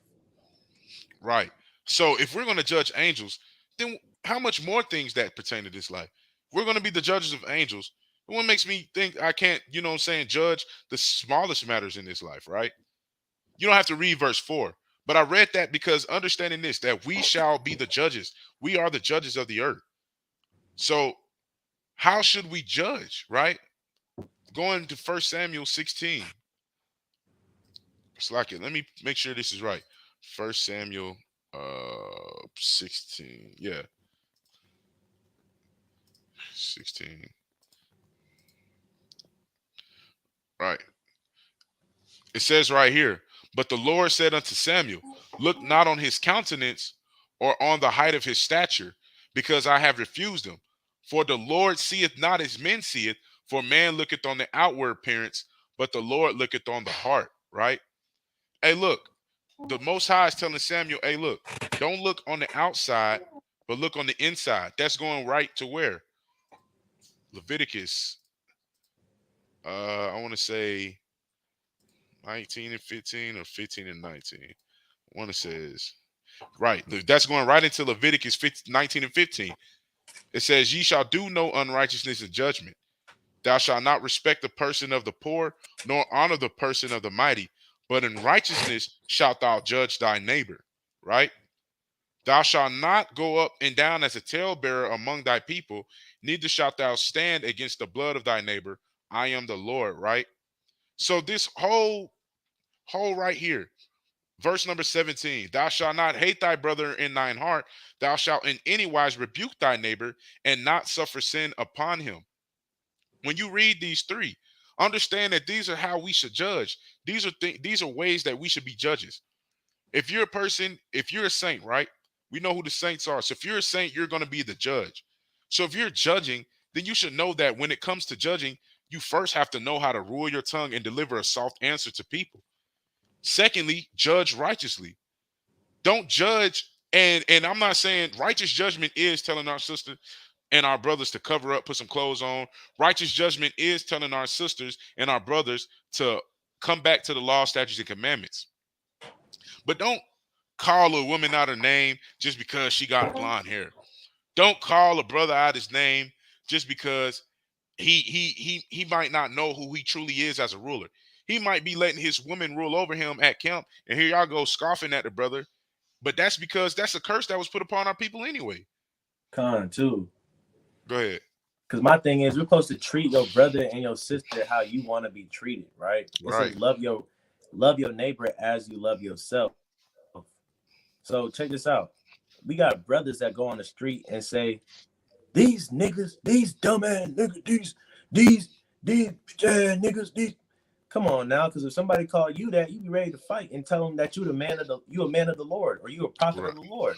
Right. So if we're going to judge angels, then how much more things that pertain to this life? We're going to be the judges of angels. What makes me think I can't, you know what I'm saying, judge the smallest matters in this life, right? You don't have to read verse 4. But I read that because understanding this, that we shall be the judges. We are the judges of the earth. So how should we judge, right? Going to 1 Samuel 16. Slack it. Let me make sure this is right. 1 Samuel 16. Yeah. 16. Right. It says right here, but the Lord said unto Samuel, look not on his countenance or on the height of his stature, because I have refused him. For the Lord seeth not as men seeth, for man looketh on the outward appearance, but the Lord looketh on the heart, right? Hey, look, the Most High is telling Samuel, hey, look, don't look on the outside, but look on the inside. That's going right to where? Leviticus. I want to say 19 and 15 or 15 and 19. One it says, right. That's going right into Leviticus 19 and 15. It says, ye shall do no unrighteousness in judgment. Thou shalt not respect the person of the poor, nor honor the person of the mighty, but in righteousness shalt thou judge thy neighbor, right? Thou shalt not go up and down as a talebearer among thy people, neither shalt thou stand against the blood of thy neighbor. I am the Lord, right? So this whole right here, verse number 17, thou shalt not hate thy brother in thine heart. Thou shalt in any wise rebuke thy neighbor and not suffer sin upon him. When you read these three, understand that these are how we should judge. These are ways that we should be judges. If you're a person, if you're a saint, right? We know who the saints are. So if you're a saint, you're going to be the judge. So if you're judging, then you should know that when it comes to judging, you first have to know how to rule your tongue and deliver a soft answer to people. Secondly, judge righteously. Don't judge And I'm not saying righteous judgment is telling our sister and our brothers to cover up, put some clothes on. Righteous judgment is telling our sisters and our brothers to come back to the law, statutes, and commandments. But don't call a woman out her name just because she got blonde hair. Don't call a brother out his name just because he might not know who he truly is as a ruler. He might be letting his woman rule over him at camp, and here y'all go scoffing at the brother. But that's because that's a curse that was put upon our people anyway. Con too. Go ahead. Because my thing is, we're supposed to treat your brother and your sister how you want to be treated, right? It says love your neighbor as you love yourself. So check this out. We got brothers that go on the street and say, these niggas, these dumbass niggas, these niggas, these. Come on now, because if somebody call you that, you be ready to fight and tell them that you a man of the Lord, or you a prophet of the Lord.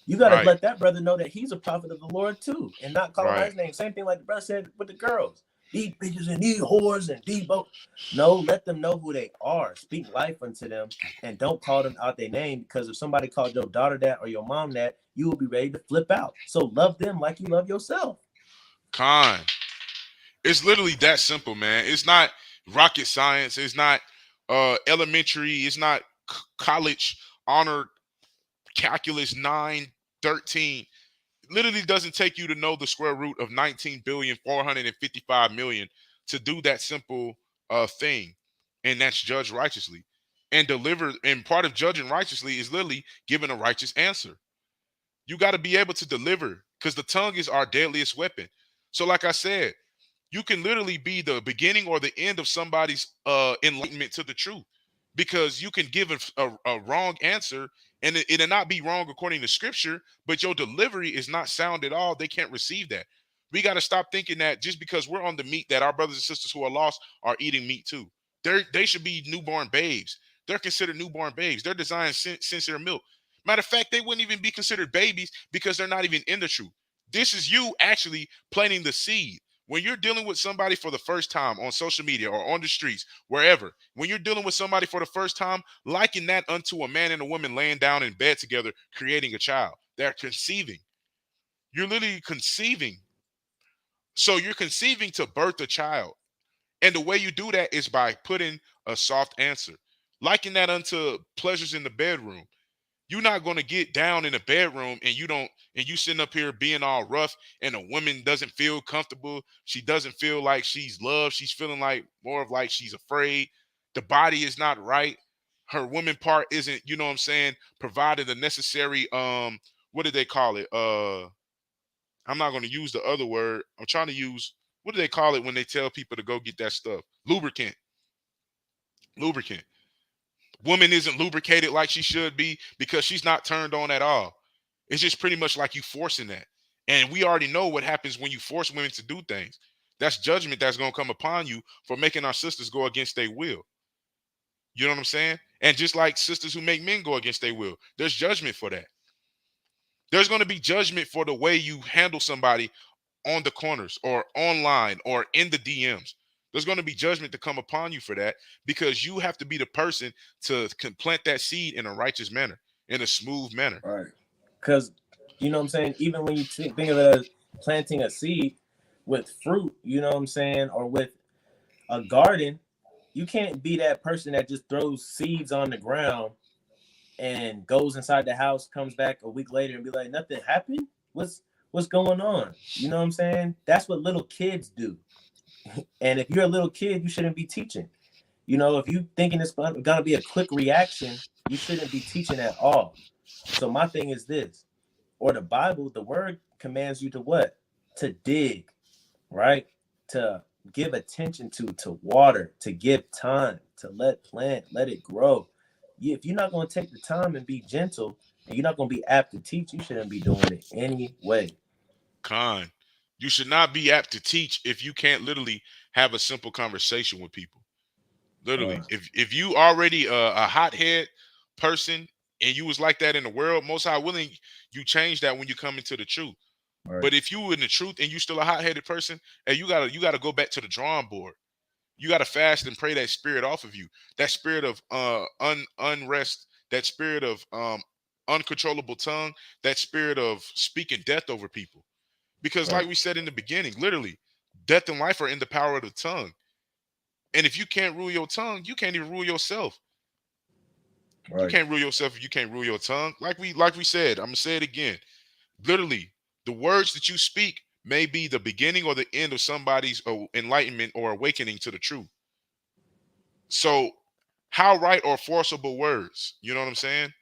You gotta let that brother know that he's a prophet of the Lord too, and not call him his name. Same thing like the brother said with the girls. These bitches and these whores and these both. No, let them know who they are. Speak life unto them, and don't call them out their name, because if somebody called your daughter that or your mom that, you will be ready to flip out. So love them like you love yourself. Con. It's literally that simple, man. It's not rocket science. It's not elementary. It's not college honor calculus 913. Literally doesn't take you to know the square root of 19,455,000,000 to do that simple thing, and that's judge righteously and deliver. And part of judging righteously is literally giving a righteous answer. You got to be able to deliver, because the tongue is our deadliest weapon. So like I said, you can literally be the beginning or the end of somebody's enlightenment to the truth, because you can give a wrong answer, and it'll not be wrong according to scripture, but your delivery is not sound at all. They can't receive that. We got to stop thinking that just because we're on the meat, that our brothers and sisters who are lost are eating meat too. They should be newborn babes. They're considered newborn babes. They're designed sincere milk. Matter of fact, they wouldn't even be considered babies because they're not even in the truth. This is you actually planting the seed. When you're dealing with somebody for the first time on social media or on the streets, wherever, when you're dealing with somebody for the first time, liken that unto a man and a woman laying down in bed together, creating a child. They're conceiving. You're literally conceiving. So you're conceiving to birth a child. And the way you do that is by putting a soft answer. Liken that unto pleasures in the bedroom. You're not going to get down in the bedroom and you sitting up here being all rough, and a woman doesn't feel comfortable. She doesn't feel like she's loved. She's feeling like more of like she's afraid. The body is not right. Her woman part isn't, you know what I'm saying, provided the necessary, what do they call it? I'm not going to use the other word. I'm trying to use, what do they call it when they tell people to go get that stuff? Lubricant. Woman isn't lubricated like she should be because she's not turned on at all. It's just pretty much like you forcing that. And we already know what happens when you force women to do things. That's judgment that's going to come upon you for making our sisters go against their will. You know what I'm saying? And just like sisters who make men go against their will, there's judgment for that. There's going to be judgment for the way you handle somebody on the corners or online or in the DMs. There's going to be judgment to come upon you for that, because you have to be the person to plant that seed in a righteous manner, in a smooth manner. Right. Because, you know what I'm saying, even when you think of it as planting a seed with fruit, you know what I'm saying, or with a garden, you can't be that person that just throws seeds on the ground and goes inside the house, comes back a week later and be like, nothing happened? What's going on? You know what I'm saying? That's what little kids do. And if you're a little kid, you shouldn't be teaching. You know, if you thinking it's going to be a quick reaction, you shouldn't be teaching at all. So my thing is this, or the Bible, the word commands you to what? To dig, right? To give attention to water, to give time, to let it grow. If you're not going to take the time and be gentle, and you're not going to be apt to teach, you shouldn't be doing it anyway. Con, you should not be apt to teach if you can't literally have a simple conversation with people. Literally, if you already a hothead person and you was like that in the world, most high willing, you change that when you come into the truth. Right. But if you in the truth and you still a hot-headed person, hey, you gotta go back to the drawing board. You gotta fast and pray that spirit off of you. That spirit of unrest, that spirit of uncontrollable tongue, that spirit of speaking death over people. Because like we said in the beginning, literally, death and life are in the power of the tongue. And if you can't rule your tongue, you can't even rule yourself. You Right. can't rule yourself if you can't rule your tongue. Like we said, I'm gonna say it again. Literally, the words that you speak may be the beginning or the end of somebody's enlightenment or awakening to the truth. So, how right are forcible words? You know what I'm saying?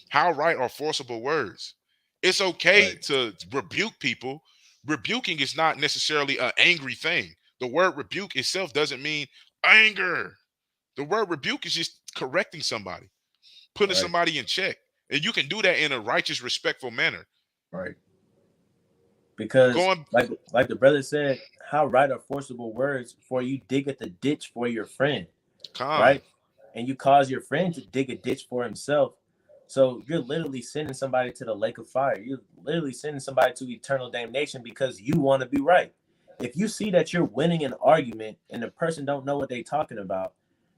How right are forcible words? It's okay Right. to rebuke people. Rebuking is not necessarily an angry thing. The word rebuke itself doesn't mean anger. The word rebuke is just correcting somebody, putting Right. somebody in check. And you can do that in a righteous, respectful manner. Right. Because Going like the brother said, how right are forcible words for you dig at the ditch for your friend, con, right? And you cause your friend to dig a ditch for himself. So you're literally sending somebody to the lake of fire. You're literally sending somebody to eternal damnation because you want to be right. If you see that you're winning an argument and the person don't know what they're talking about,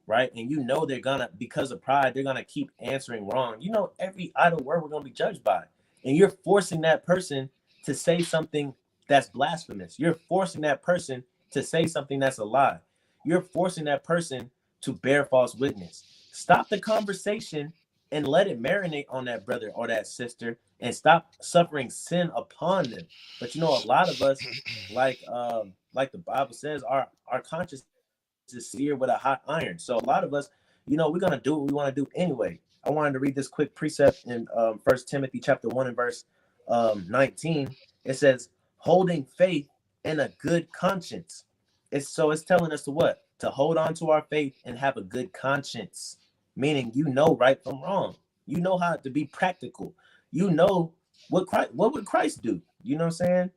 right? And you know they're gonna, because of pride, they're gonna keep answering wrong. You know every idle word we're gonna be judged by. And you're forcing that person to say something that's blasphemous. You're forcing that person to say something that's a lie. You're forcing that person to bear false witness. Stop the conversation and let it marinate on that brother or that sister and stop suffering sin upon them. But you know, a lot of us, like the Bible says, our conscience is seared with a hot iron. So a lot of us, you know, we're gonna do what we want to do anyway. I wanted to read this quick precept in 1 Timothy chapter 1 and verse 19. It says, holding faith and a good conscience. It's telling us to what? To hold on to our faith and have a good conscience, meaning you know right from wrong. You know how to be practical. You know what would Christ do? You know what I'm saying?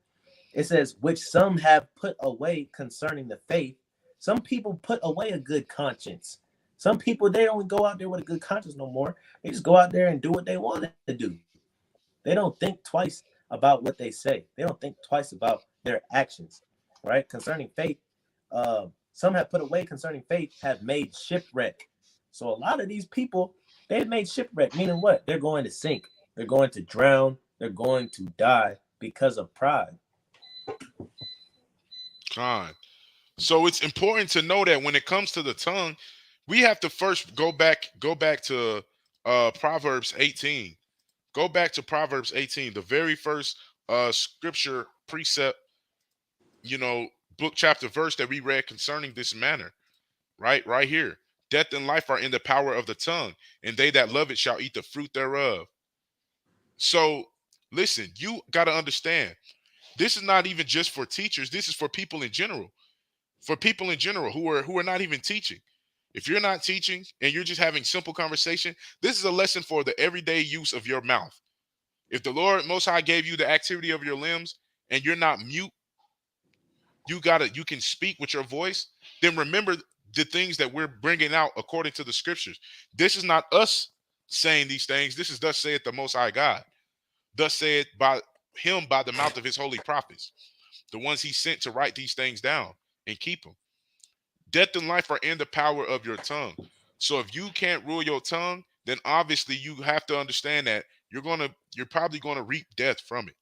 It says, which some have put away concerning the faith. Some people put away a good conscience. Some people, they don't go out there with a good conscience no more. They just go out there and do what they want to do. They don't think twice about what they say. They don't think twice about their actions, right? Concerning faith, some have put away concerning faith, have made shipwreck. So a lot of these people, they've made shipwreck, meaning what? They're going to sink. They're going to drown. They're going to die because of pride. con. So it's important to know that when it comes to the tongue, we have to first go back to Proverbs 18. Go back to Proverbs 18, the very first scripture precept, you know, book, chapter, verse that we read concerning this matter. Right here. Death and life are in the power of the tongue, and they that love it shall eat the fruit thereof. So listen, you got to understand, this is not even just for teachers, this is for people in general. For people in general who are not even teaching. If you're not teaching and you're just having simple conversation, this is a lesson for the everyday use of your mouth. If the Lord Most High gave you the activity of your limbs and you're not mute, you can speak with your voice, then remember the things that we're bringing out according to the scriptures. This is not us saying these things. This is thus saith the Most High God. Thus saith by him by the mouth of his holy prophets, the ones he sent to write these things down and keep them. Death and life are in the power of your tongue. So if you can't rule your tongue, then obviously you have to understand that you're probably going to reap death from it.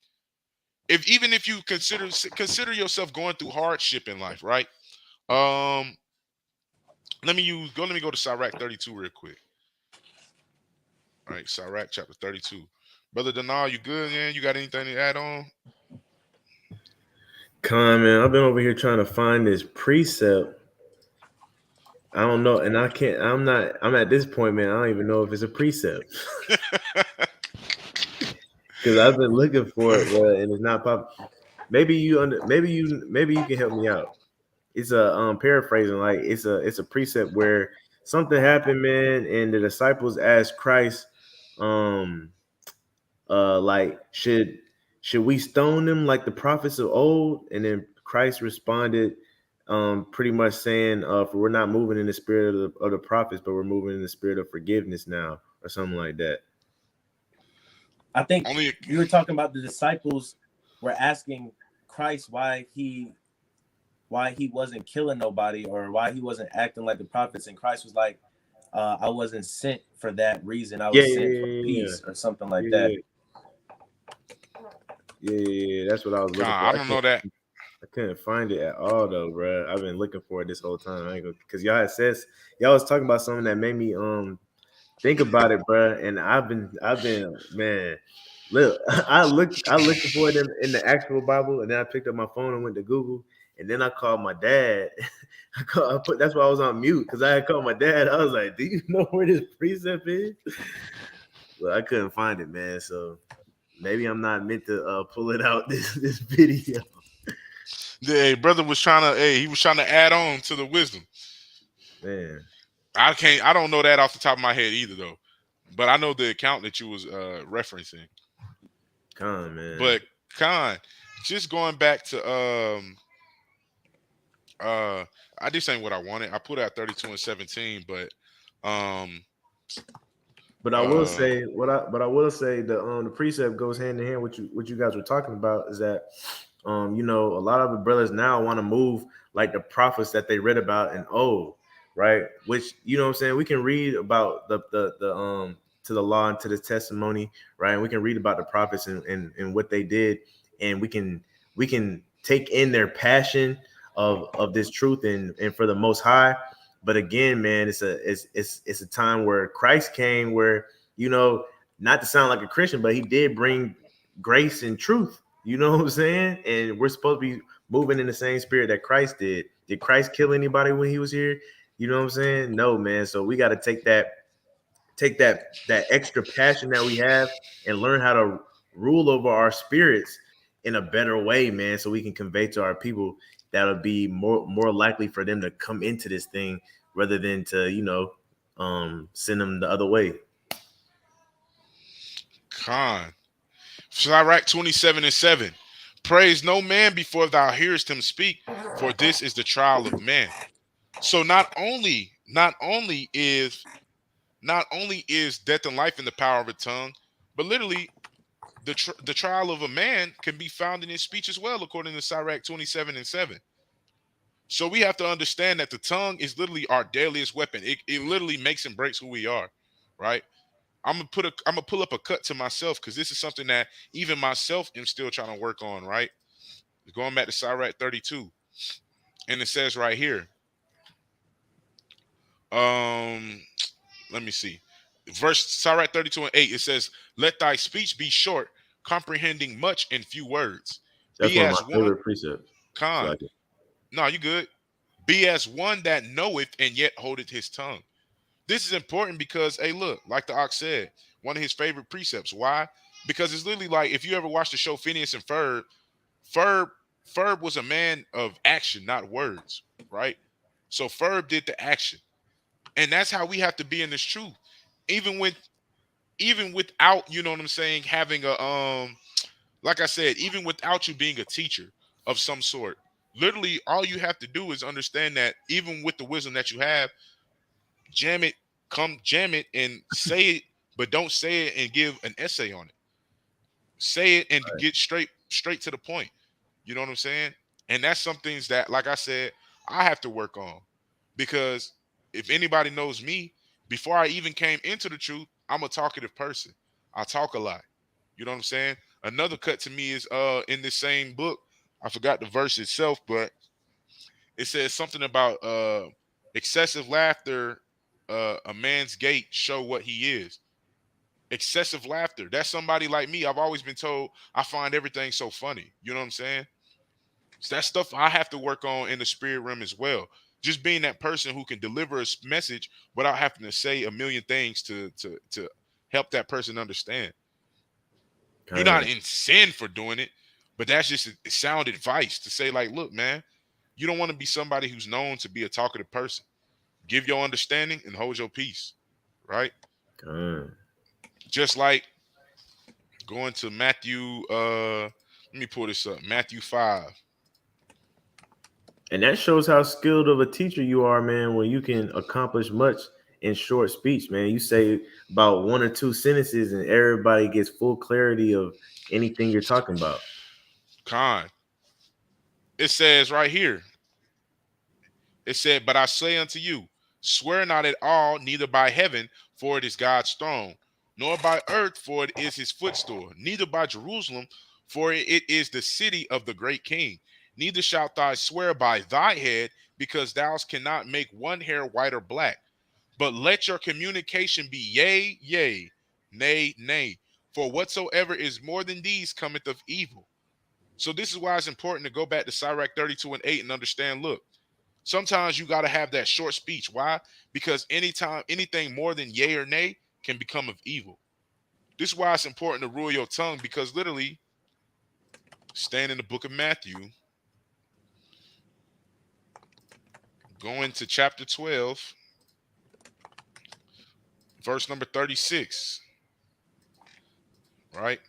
Even if you consider yourself going through hardship in life, right? Um, let me go to Sirach 32 real quick. All right, Sirach chapter 32. Brother Denal, you good, man? You got anything to add on? Con, man, I've been over here trying to find this precept. I don't know, and I can't. I'm at this point, man. I don't even know if it's a precept because I've been looking for it, bro, and it's not pop. Maybe you can help me out. It's a paraphrasing, like it's a precept where something happened, man, and the disciples asked Christ, um, like should we stone them like the prophets of old? And then Christ responded, pretty much saying, for we're not moving in the spirit of the prophets, but we're moving in the spirit of forgiveness now, or something like that. I think Only you were talking about the disciples were asking Christ why he wasn't killing nobody or why he wasn't acting like the prophets, and Christ was like, I wasn't sent for that reason. I Yeah, was sent for yeah, peace or something like yeah, that. yeah. That's what I was looking Con, for. I don't know that. I couldn't find it at all though, bro. I've been looking for it this whole time. I ain't gonna, cause y'all had says y'all was talking about something that made me think about it, bro. And I've been man. Look, I looked for it in the actual Bible, and then I picked up my phone and went to Google, and then I called my dad. That's why I was on mute because I had called my dad. I was like, "Do you know where this precept is?" Well, I couldn't find it, man. So maybe I'm not meant to pull it out this video, The brother was trying to. He was trying to add on to the wisdom. man. I can't. I don't know that off the top of my head either, though. But I know the account that you was referencing. Come on, man. But Con, just going back to I this ain't what I wanted. I put out 32 and 17, but um But I will say I will say the precept goes hand in hand with what you guys were talking about is that you know, a lot of the brothers now want to move like the prophets that they read about in old, right? Which you know what I'm saying, we can read about the to the law and to the testimony, right? And we can read about the prophets and what they did, and we can take in their passion of this truth and for the most high. But again, man, it's a time where Christ came, where you know, not to sound like a Christian, but he did bring grace and truth. You know what I'm saying? And we're supposed to be moving in the same spirit that Christ did. Did Christ kill anybody when he was here? You know what I'm saying? No, man. So we got to take that extra passion that we have and learn how to rule over our spirits in a better way, man, so we can convey to our people that'll be more likely for them to come into this thing rather than to, you know, send them the other way. Con. Sirach 27 and 7. Praise no man before thou hearest him speak, for this is the trial of man. So not only is death and life in the power of a tongue, but literally the trial of a man can be found in his speech as well, according to Sirach 27 and 7. So we have to understand that the tongue is literally our deadliest weapon. It literally makes and breaks who we are, right? I'm gonna pull up a cut to myself because this is something that even myself am still trying to work on, right? Going back to Sirach 32, and it says right here, um, let me see. Verse Sirach 32 and 8, it says, "Let thy speech be short, comprehending much in few words. That's Be one of my as one favorite precepts. con. Like it. No, you good. Be as one that knoweth and yet holdeth his tongue." This is important because, hey, look, like the ox said, one of his favorite precepts. Why? Because it's literally like if you ever watched the show Phineas and Ferb, Ferb, Ferb was a man of action, not words, right? So Ferb did the action, and that's how we have to be in this truth, even with, even without, you know what I'm saying, having a like I said, even without you being a teacher of some sort. Literally, all you have to do is understand that even with the wisdom that you have, jam it, come jam it and say it, but don't say it and give an essay on it. Say it and get straight to the point. You know what I'm saying? And that's some things that, like I said, I have to work on. Because if anybody knows me, before I even came into the truth, I'm a talkative person. I talk a lot. You know what I'm saying? Another cut to me is in this same book. I forgot the verse itself, but it says something about excessive laughter, a man's gait show what he is. Excessive laughter. That's somebody like me. I've always been told I find everything so funny. You know what I'm saying? So that's stuff I have to work on in the spirit realm as well. Just being that person who can deliver a message without having to say a million things to help that person understand. You're not in sin for doing it, but that's just a sound advice to say, like, look, man, you don't want to be somebody who's known to be a talkative person. Give your understanding and hold your peace, right? Just like going to Matthew, let me pull this up. Matthew 5. And that shows how skilled of a teacher you are, man, when you can accomplish much in short speech, man. You say about one or two sentences and everybody gets full clarity of anything you're talking about. Con. It says right here, it said, "But I say unto you, Swear not at all, neither by heaven, for it is God's throne, nor by earth, for it is his footstool, neither by Jerusalem, for it is the city of the great king. Neither shalt thou swear by thy head, because thou cannot make one hair white or black. But let your communication be yea, yea, nay, nay. For whatsoever is more than these cometh of evil. So this is why it's important to go back to Sirach 32:8 and understand, look, sometimes you got to have that short speech. Why? Because anytime anything more than yea or nay can become of evil. This is why it's important to rule your tongue, because literally, staying in the book of Matthew, going to chapter 12, verse number 36, right?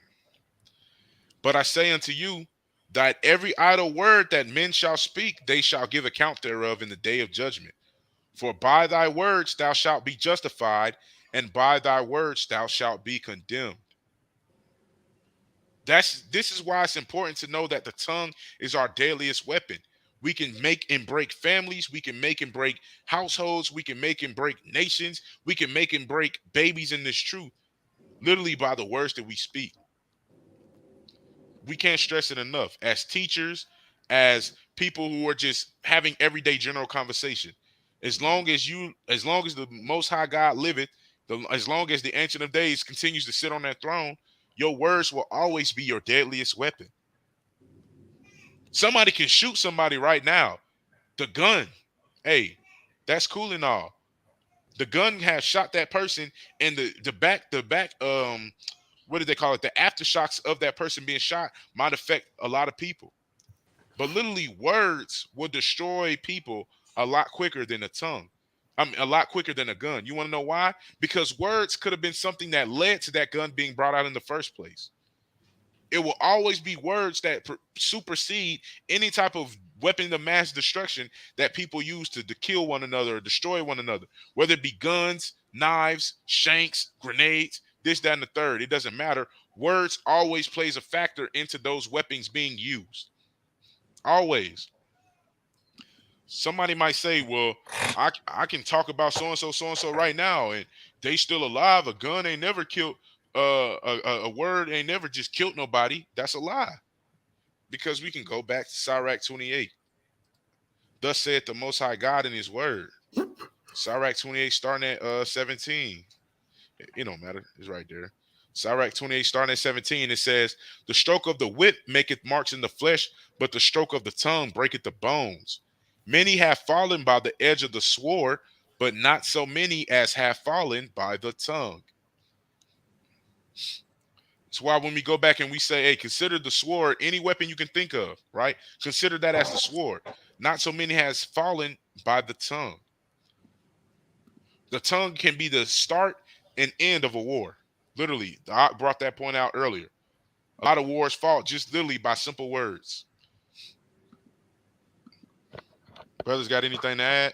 But I say unto you that every idle word that men shall speak, they shall give account thereof in the day of judgment. For by thy words thou shalt be justified, and by thy words thou shalt be condemned. This is why it's important to know that the tongue is our deadliest weapon. We can make and break families. We can make and break households. We can make and break nations. We can make and break babies in this truth, literally by the words that we speak. We can't stress it enough. As teachers, as people who are just having everyday general conversation, as long as the Most High God liveth, as long as the Ancient of Days continues to sit on that throne, your words will always be your deadliest weapon. Somebody can shoot somebody right now. The gun, hey, that's cool and all. The gun has shot that person, and the back, what do they call it? The aftershocks of that person being shot might affect a lot of people. But literally, words will destroy people a lot quicker than a tongue. I mean, a lot quicker than a gun. You want to know why? Because words could have been something that led to that gun being brought out in the first place. It will always be words that supersede any type of weapon of mass destruction that people use to kill one another or destroy one another, whether it be guns, knives, shanks, grenades, this, that, and the third. It doesn't matter. Words always plays a factor into those weapons being used. Always. Somebody might say, well, I can talk about so-and-so right now, and they still alive. A gun ain't never killed, a word ain't never just killed nobody. That's a lie. Because we can go back to Sirach 28. Thus saith the Most High God in his word. Sirach 28 starting at 17. It don't matter. It's right there. Sirach 28 starting at 17. It says, the stroke of the whip maketh marks in the flesh, but the stroke of the tongue breaketh the bones. Many have fallen by the edge of the sword, but not so many as have fallen by the tongue. That's why when we go back and we say, hey, consider the sword, any weapon you can think of, right? Consider that as the sword. Not so many has fallen by the tongue. The tongue can be the start and end of a war. Literally, I brought that point out earlier. A lot of wars fought just literally by simple words. Brothers, got anything to add?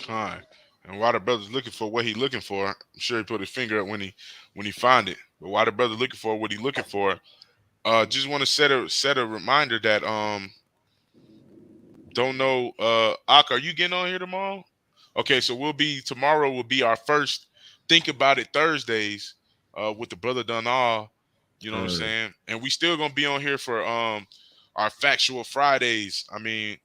Kind. And while the brother's looking for what he's looking for, I'm sure he put his finger up when he find it. But while the brother looking for what he's looking for, just want to set a reminder that don't know, Ak, are you getting on here tomorrow? Okay, so tomorrow will be our first Think About It Thursdays with the brother Dunall. You know what I'm saying? And we still gonna be on here for our Factual Fridays. I mean,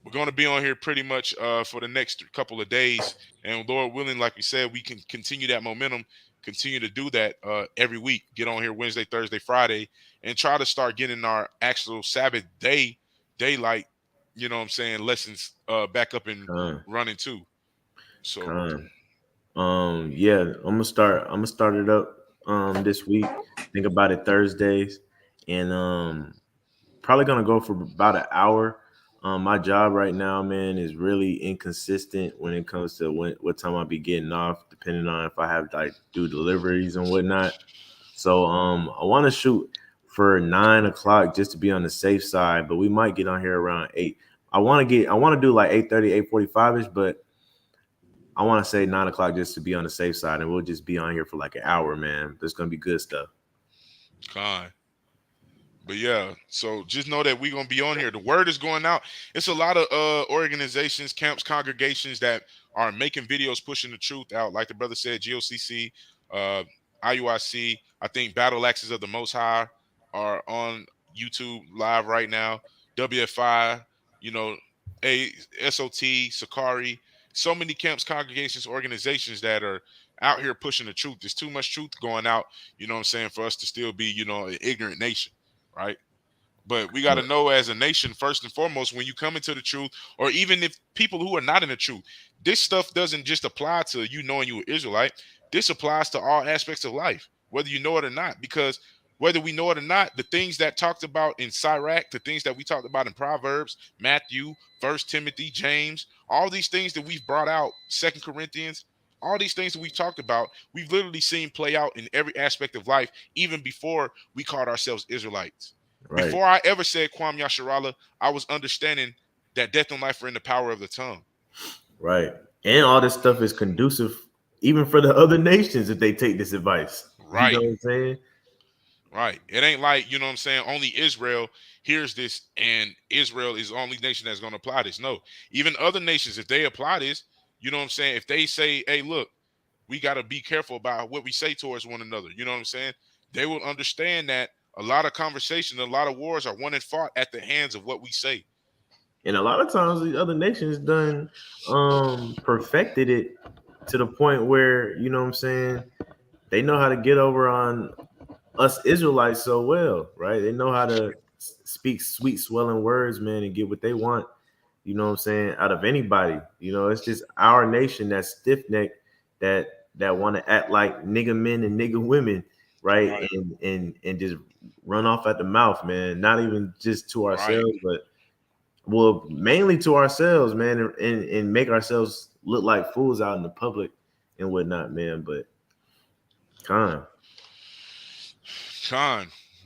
we're going to be on here pretty much for the next couple of days. And Lord willing, like we said, we can continue that momentum, continue to do that every week. Get on here Wednesday, Thursday, Friday, and try to start getting our actual Sabbath daylight, you know what I'm saying, lessons back up and running too. So yeah, I'm gonna start it up this week. Think About It Thursdays, and probably gonna go for about an hour. My job right now, man, is really inconsistent when it comes to what time I'll be getting off, depending on if I have like do deliveries and whatnot. So I want to shoot for 9 o'clock just to be on the safe side, but we might get on here around 8. I want to do like 8:30, 8:45ish, but I want to say 9 o'clock just to be on the safe side, and we'll just be on here for like an hour, man. There's gonna be good stuff. Con. But yeah, so just know that we're gonna be on here. The word is going out. It's a lot of organizations, camps, congregations that are making videos pushing the truth out. Like the brother said, GOCC, IUIC, I think Battle Axes of the Most High are on YouTube live right now. WFI, you know, SOT, Sakari, so many camps, congregations, organizations that are out here pushing the truth. There's too much truth going out, you know what I'm saying, for us to still be, you know, an ignorant nation. Right. But we got to know as a nation, first and foremost, when you come into the truth, or even if people who are not in the truth, this stuff doesn't just apply to you knowing you're an Israelite. This applies to all aspects of life, whether you know it or not, because whether we know it or not, the things that talked about in Sirach, the things that we talked about in Proverbs, Matthew, 1 Timothy, James, all these things that we've brought out, 2 Corinthians, all these things that we've talked about, we've literally seen play out in every aspect of life, even before we called ourselves Israelites. Right. Before I ever said Kwam Yasharallah, I was understanding that death and life are in the power of the tongue. Right. And all this stuff is conducive even for the other nations if they take this advice. Right. You know what I'm saying? Right. It ain't like, you know what I'm saying, only Israel hears this and Israel is the only nation that's going to apply this. No. Even other nations, if they apply this, you know what I'm saying, if they say, hey, look, we got to be careful about what we say towards one another. You know what I'm saying? They will understand that a lot of conversation, a lot of wars are won and fought at the hands of what we say. And a lot of times the other nations done perfected it to the point where, you know what I'm saying, they know how to get over on us Israelites so well, right? They know how to speak sweet, swelling words, man, and get what they want, you know what I'm saying, out of anybody. You know, it's just our nation that's stiff-necked, that want to act like nigga men and nigga women, right? And just run off at the mouth, man. Not even just to ourselves, but well, mainly to ourselves, man, and make ourselves look like fools out in the public and whatnot, man. But Khan.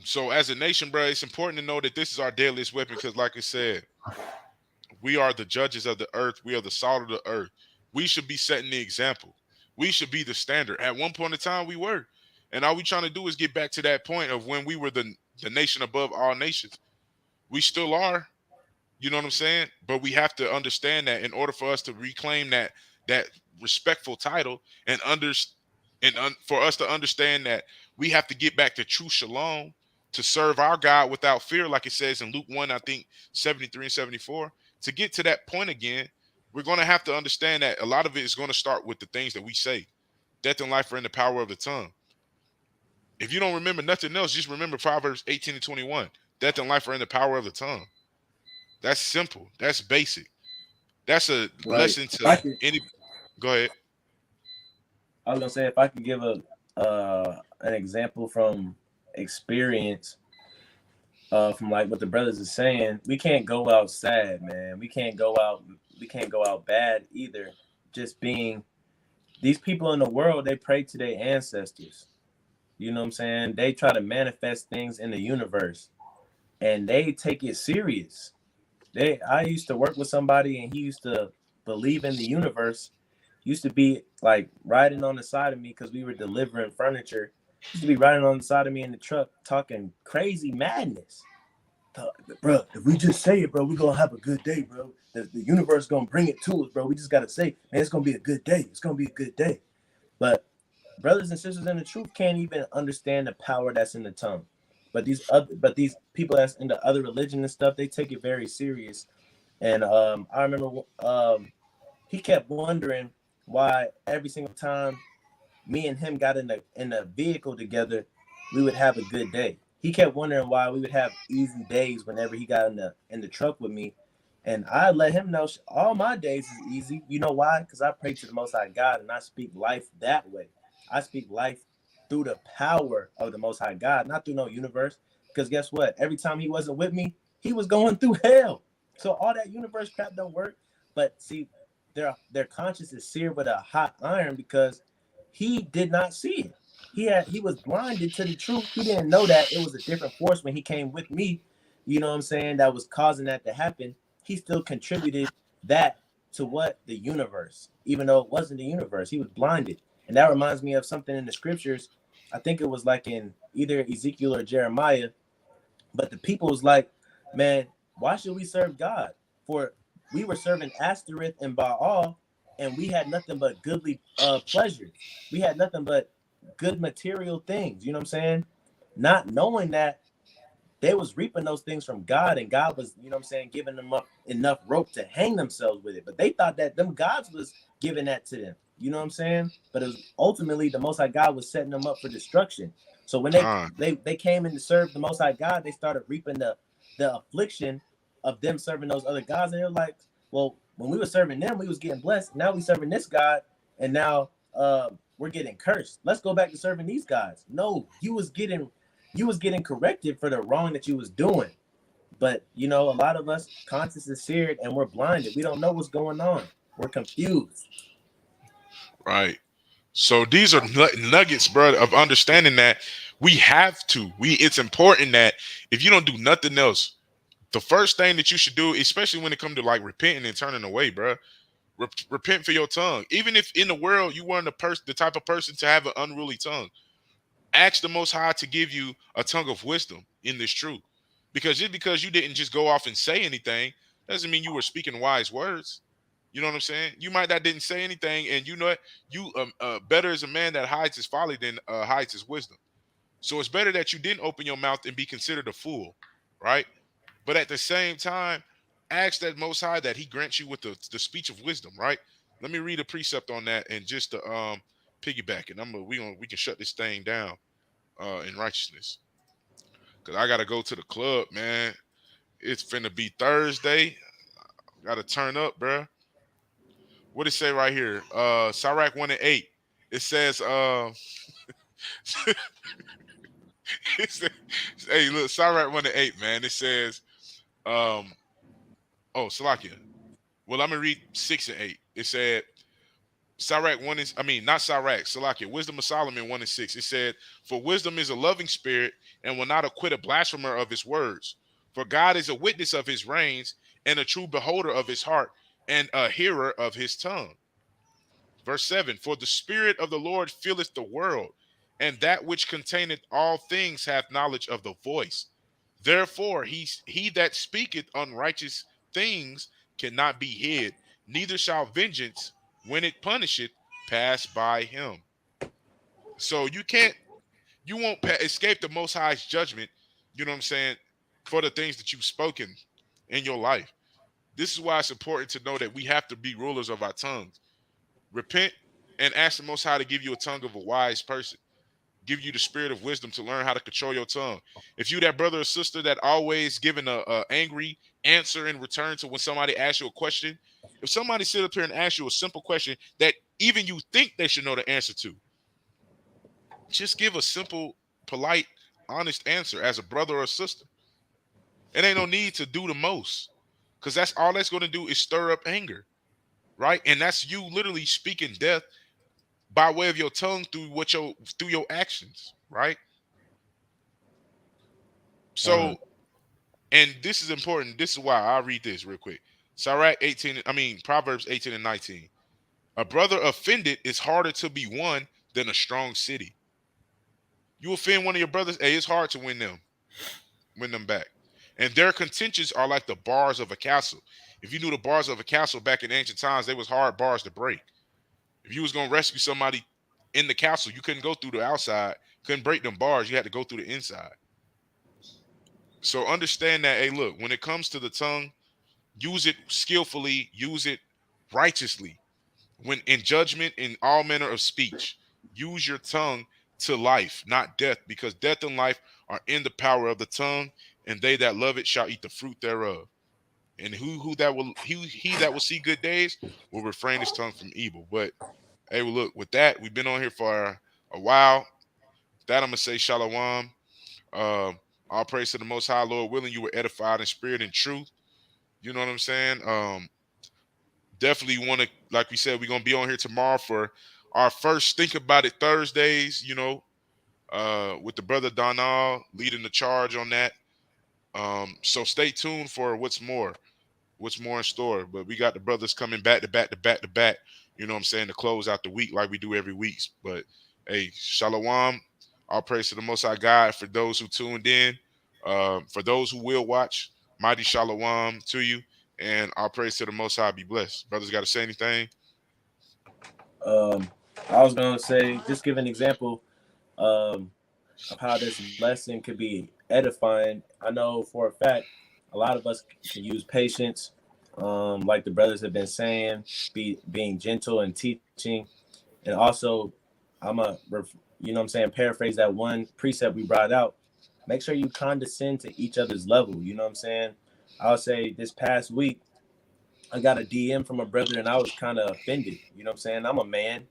So as a nation, bro, it's important to know that this is our deadliest weapon because, like I said, we are the judges of the earth. We are the salt of the earth. We should be setting the example. We should be the standard. At one point in time, we were. And all we trying to do is get back to that point of when we were the nation above all nations. We still are. You know what I'm saying? But we have to understand that in order for us to reclaim that respectful title and for us to understand that we have to get back to true shalom to serve our God without fear, like it says in Luke 1, I think 73 and 74. To get to that point again, we're going to have to understand that a lot of it is going to start with the things that we say. Death and life are in the power of the tongue. If you don't remember nothing else, just remember Proverbs 18 and 21. Death and life are in the power of the tongue. That's simple. That's basic. That's a lesson to any. Go ahead. I was gonna say, if I could give an example from experience, from like what the brothers are saying, we can't go out sad, man. We can't go out bad either. Just being these people in the world, they pray to their ancestors. You know what I'm saying? They try to manifest things in the universe, and they take it serious. I used to work with somebody, and he used to believe in the universe. Used to be like riding on the side of me because we were delivering furniture. Used to be riding on the side of me in the truck, talking crazy madness. Bro, if we just say it, bro, we're gonna have a good day, bro. The universe gonna bring it to us, bro. We just gotta say, man, it's gonna be a good day. It's gonna be a good day. But brothers and sisters in the truth can't even understand the power that's in the tongue. But these people that's in the other religion and stuff, they take it very serious. And I remember he kept wondering why every single time me and him got in the vehicle together, we would have a good day. He kept wondering why we would have easy days whenever he got in the truck with me. And I let him know all my days is easy. You know why? Because I pray to the Most High God and I speak life that way. I speak life through the power of the Most High God, not through no universe. Because guess what? Every time he wasn't with me, he was going through hell. So all that universe crap don't work. But see, their conscience is seared with a hot iron because he did not see it. he was blinded to the truth. He didn't know that it was a different force when he came with me. You know what I'm saying? That was causing that to happen. He still contributed that to what the universe, even though it wasn't the universe. He was blinded, and that reminds me of something in the scriptures. I think it was like in either Ezekiel or Jeremiah. But the people was like, man, why should we serve God? For we were serving Ashtoreth and Baal, and we had nothing but goodly pleasures. We had nothing but good material things. You know what I'm saying? Not knowing that they was reaping those things from God, and God was, you know what I'm saying, giving them up enough rope to hang themselves with it. But they thought that them gods was giving that to them. You know what I'm saying? But it was ultimately the Most High God was setting them up for destruction. So when Con, they came in to serve the Most High God, they started reaping the affliction of them serving those other gods. And they're like, well, when we were serving them, we was getting blessed. Now we serving this God, and now we're getting cursed. Let's go back to serving these gods. No, you was getting corrected for the wrong that you was doing. But you know, a lot of us conscience is seared and we're blinded. We don't know what's going on. We're confused. right. So these are nuggets, bro, of understanding that we have to. It's important that if you don't do nothing else, the first thing that you should do, especially when it comes to like repenting and turning away, bro, repent for your tongue. Even if in the world you weren't the type of person to have an unruly tongue, ask the Most High to give you a tongue of wisdom in this truth. Because just because you didn't just go off and say anything doesn't mean you were speaking wise words. You know what I'm saying? You might not didn't say anything, and you know what? You better is a man that hides his folly than hides his wisdom. So it's better that you didn't open your mouth and be considered a fool, right? But at the same time, ask that Most High that He grants you with the speech of wisdom, right? Let me read a precept on that and just to piggyback, and we can shut this thing down in righteousness, because I gotta go to the club, man. It's finna be Thursday. Gotta turn up, bruh. What it say right here? Sirach 1:8. It says, it says, hey, look, Sirach 1:8, man. It says, um, oh, Salakia. Well, I'm gonna read 6 and 8. It said, Sirach 1 is, I mean, not Sirach, Salakia, Wisdom of Solomon 1 and 6. It said, for wisdom is a loving spirit and will not acquit a blasphemer of his words. For God is a witness of his reigns and a true beholder of his heart and a hearer of his tongue. Verse 7, for the spirit of the Lord filleth the world, and that which containeth all things hath knowledge of the voice. Therefore, he that speaketh unrighteous things cannot be hid, neither shall vengeance, when it punisheth, pass by him. So you won't escape the Most High's judgment, you know what I'm saying, for the things that you've spoken in your life. This is why it's important to know that we have to be rulers of our tongues. Repent and ask the Most High to give you a tongue of a wise person. Give you the spirit of wisdom to learn how to control your tongue. If you that brother or sister that always giving a angry answer in return to when somebody asks you a question, if somebody sit up here and asks you a simple question that even you think they should know the answer to, just give a simple, polite, honest answer as a brother or sister. It ain't no need to do the most, because that's all that's going to do is stir up anger, right? And that's you literally speaking death by way of your tongue through your actions, right? So, and this is important. This is why I'll read this real quick. Proverbs 18 and 19. A brother offended is harder to be won than a strong city. You offend one of your brothers, hey, it's hard to win them back. And their contentions are like the bars of a castle. If you knew the bars of a castle back in ancient times, they was hard bars to break. If you was gonna rescue somebody in the castle, you couldn't go through the outside, couldn't break them bars. You had to go through the inside. So understand that, hey, look, when it comes to the tongue, use it skillfully, use it righteously. When in judgment, in all manner of speech, use your tongue to life, not death, because death and life are in the power of the tongue, and they that love it shall eat the fruit thereof. And he that will see good days will refrain his tongue from evil. But hey, well, look, with that, we've been on here for a while. That I'm gonna say shalom. All praise to the Most High, Lord willing, you were edified in spirit and truth. You know what I'm saying? Definitely want to, like we said, we're gonna be on here tomorrow for our first Think About It Thursdays. You know, with the brother Donald leading the charge on that. So stay tuned for what's more in store. But we got the brothers coming back to back to back to back. You know what I'm saying, to close out the week like we do every week. But hey, Shalom, all praise to the Most High God for those who tuned in. For those who will watch, mighty Shalom to you, and all praise to the Most High. Be blessed. Brothers, got to say anything? I was gonna say, just give an example of how this lesson could be edifying. I know for a fact a lot of us can use patience, like the brothers have been saying, being gentle and teaching, and also I'm a you know what I'm saying, paraphrase that one precept we brought out. Make sure you condescend to each other's level. You know what I'm saying? I would say this past week I got a DM from a brother and I was kind of offended. You know what I'm saying? I'm a man.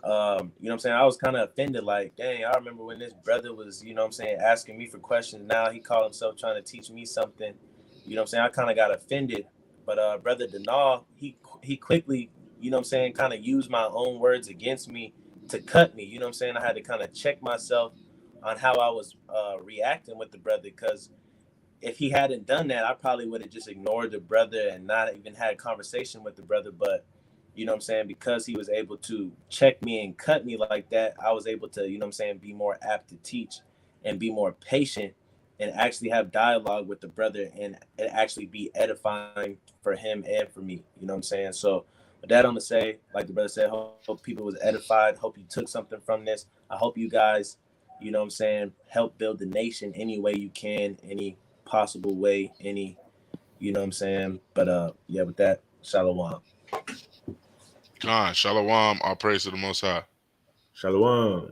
You know what I'm saying? I was kind of offended, like, dang, I remember when this brother was, you know what I'm saying, asking me for questions. Now he called himself trying to teach me something. You know what I'm saying? I kind of got offended. But brother Denal, he quickly, you know what I'm saying, kind of used my own words against me to cut me. You know what I'm saying? I had to kind of check myself on how I was reacting with the brother, because if he hadn't done that, I probably would have just ignored the brother and not even had a conversation with the brother. But you know what I'm saying, because he was able to check me and cut me like that, I was able to, you know what I'm saying, be more apt to teach and be more patient and actually have dialogue with the brother, and it actually be edifying for him and for me. You know what I'm saying? So with that, I'm gonna say, like the brother said, hope people was edified. Hope you took something from this. I hope you guys, you know what I'm saying, help build the nation any way you can, any possible way, any, you know what I'm saying. But yeah, with that, shalom. Khan, Shalom, all praise to the Most High. Shalom.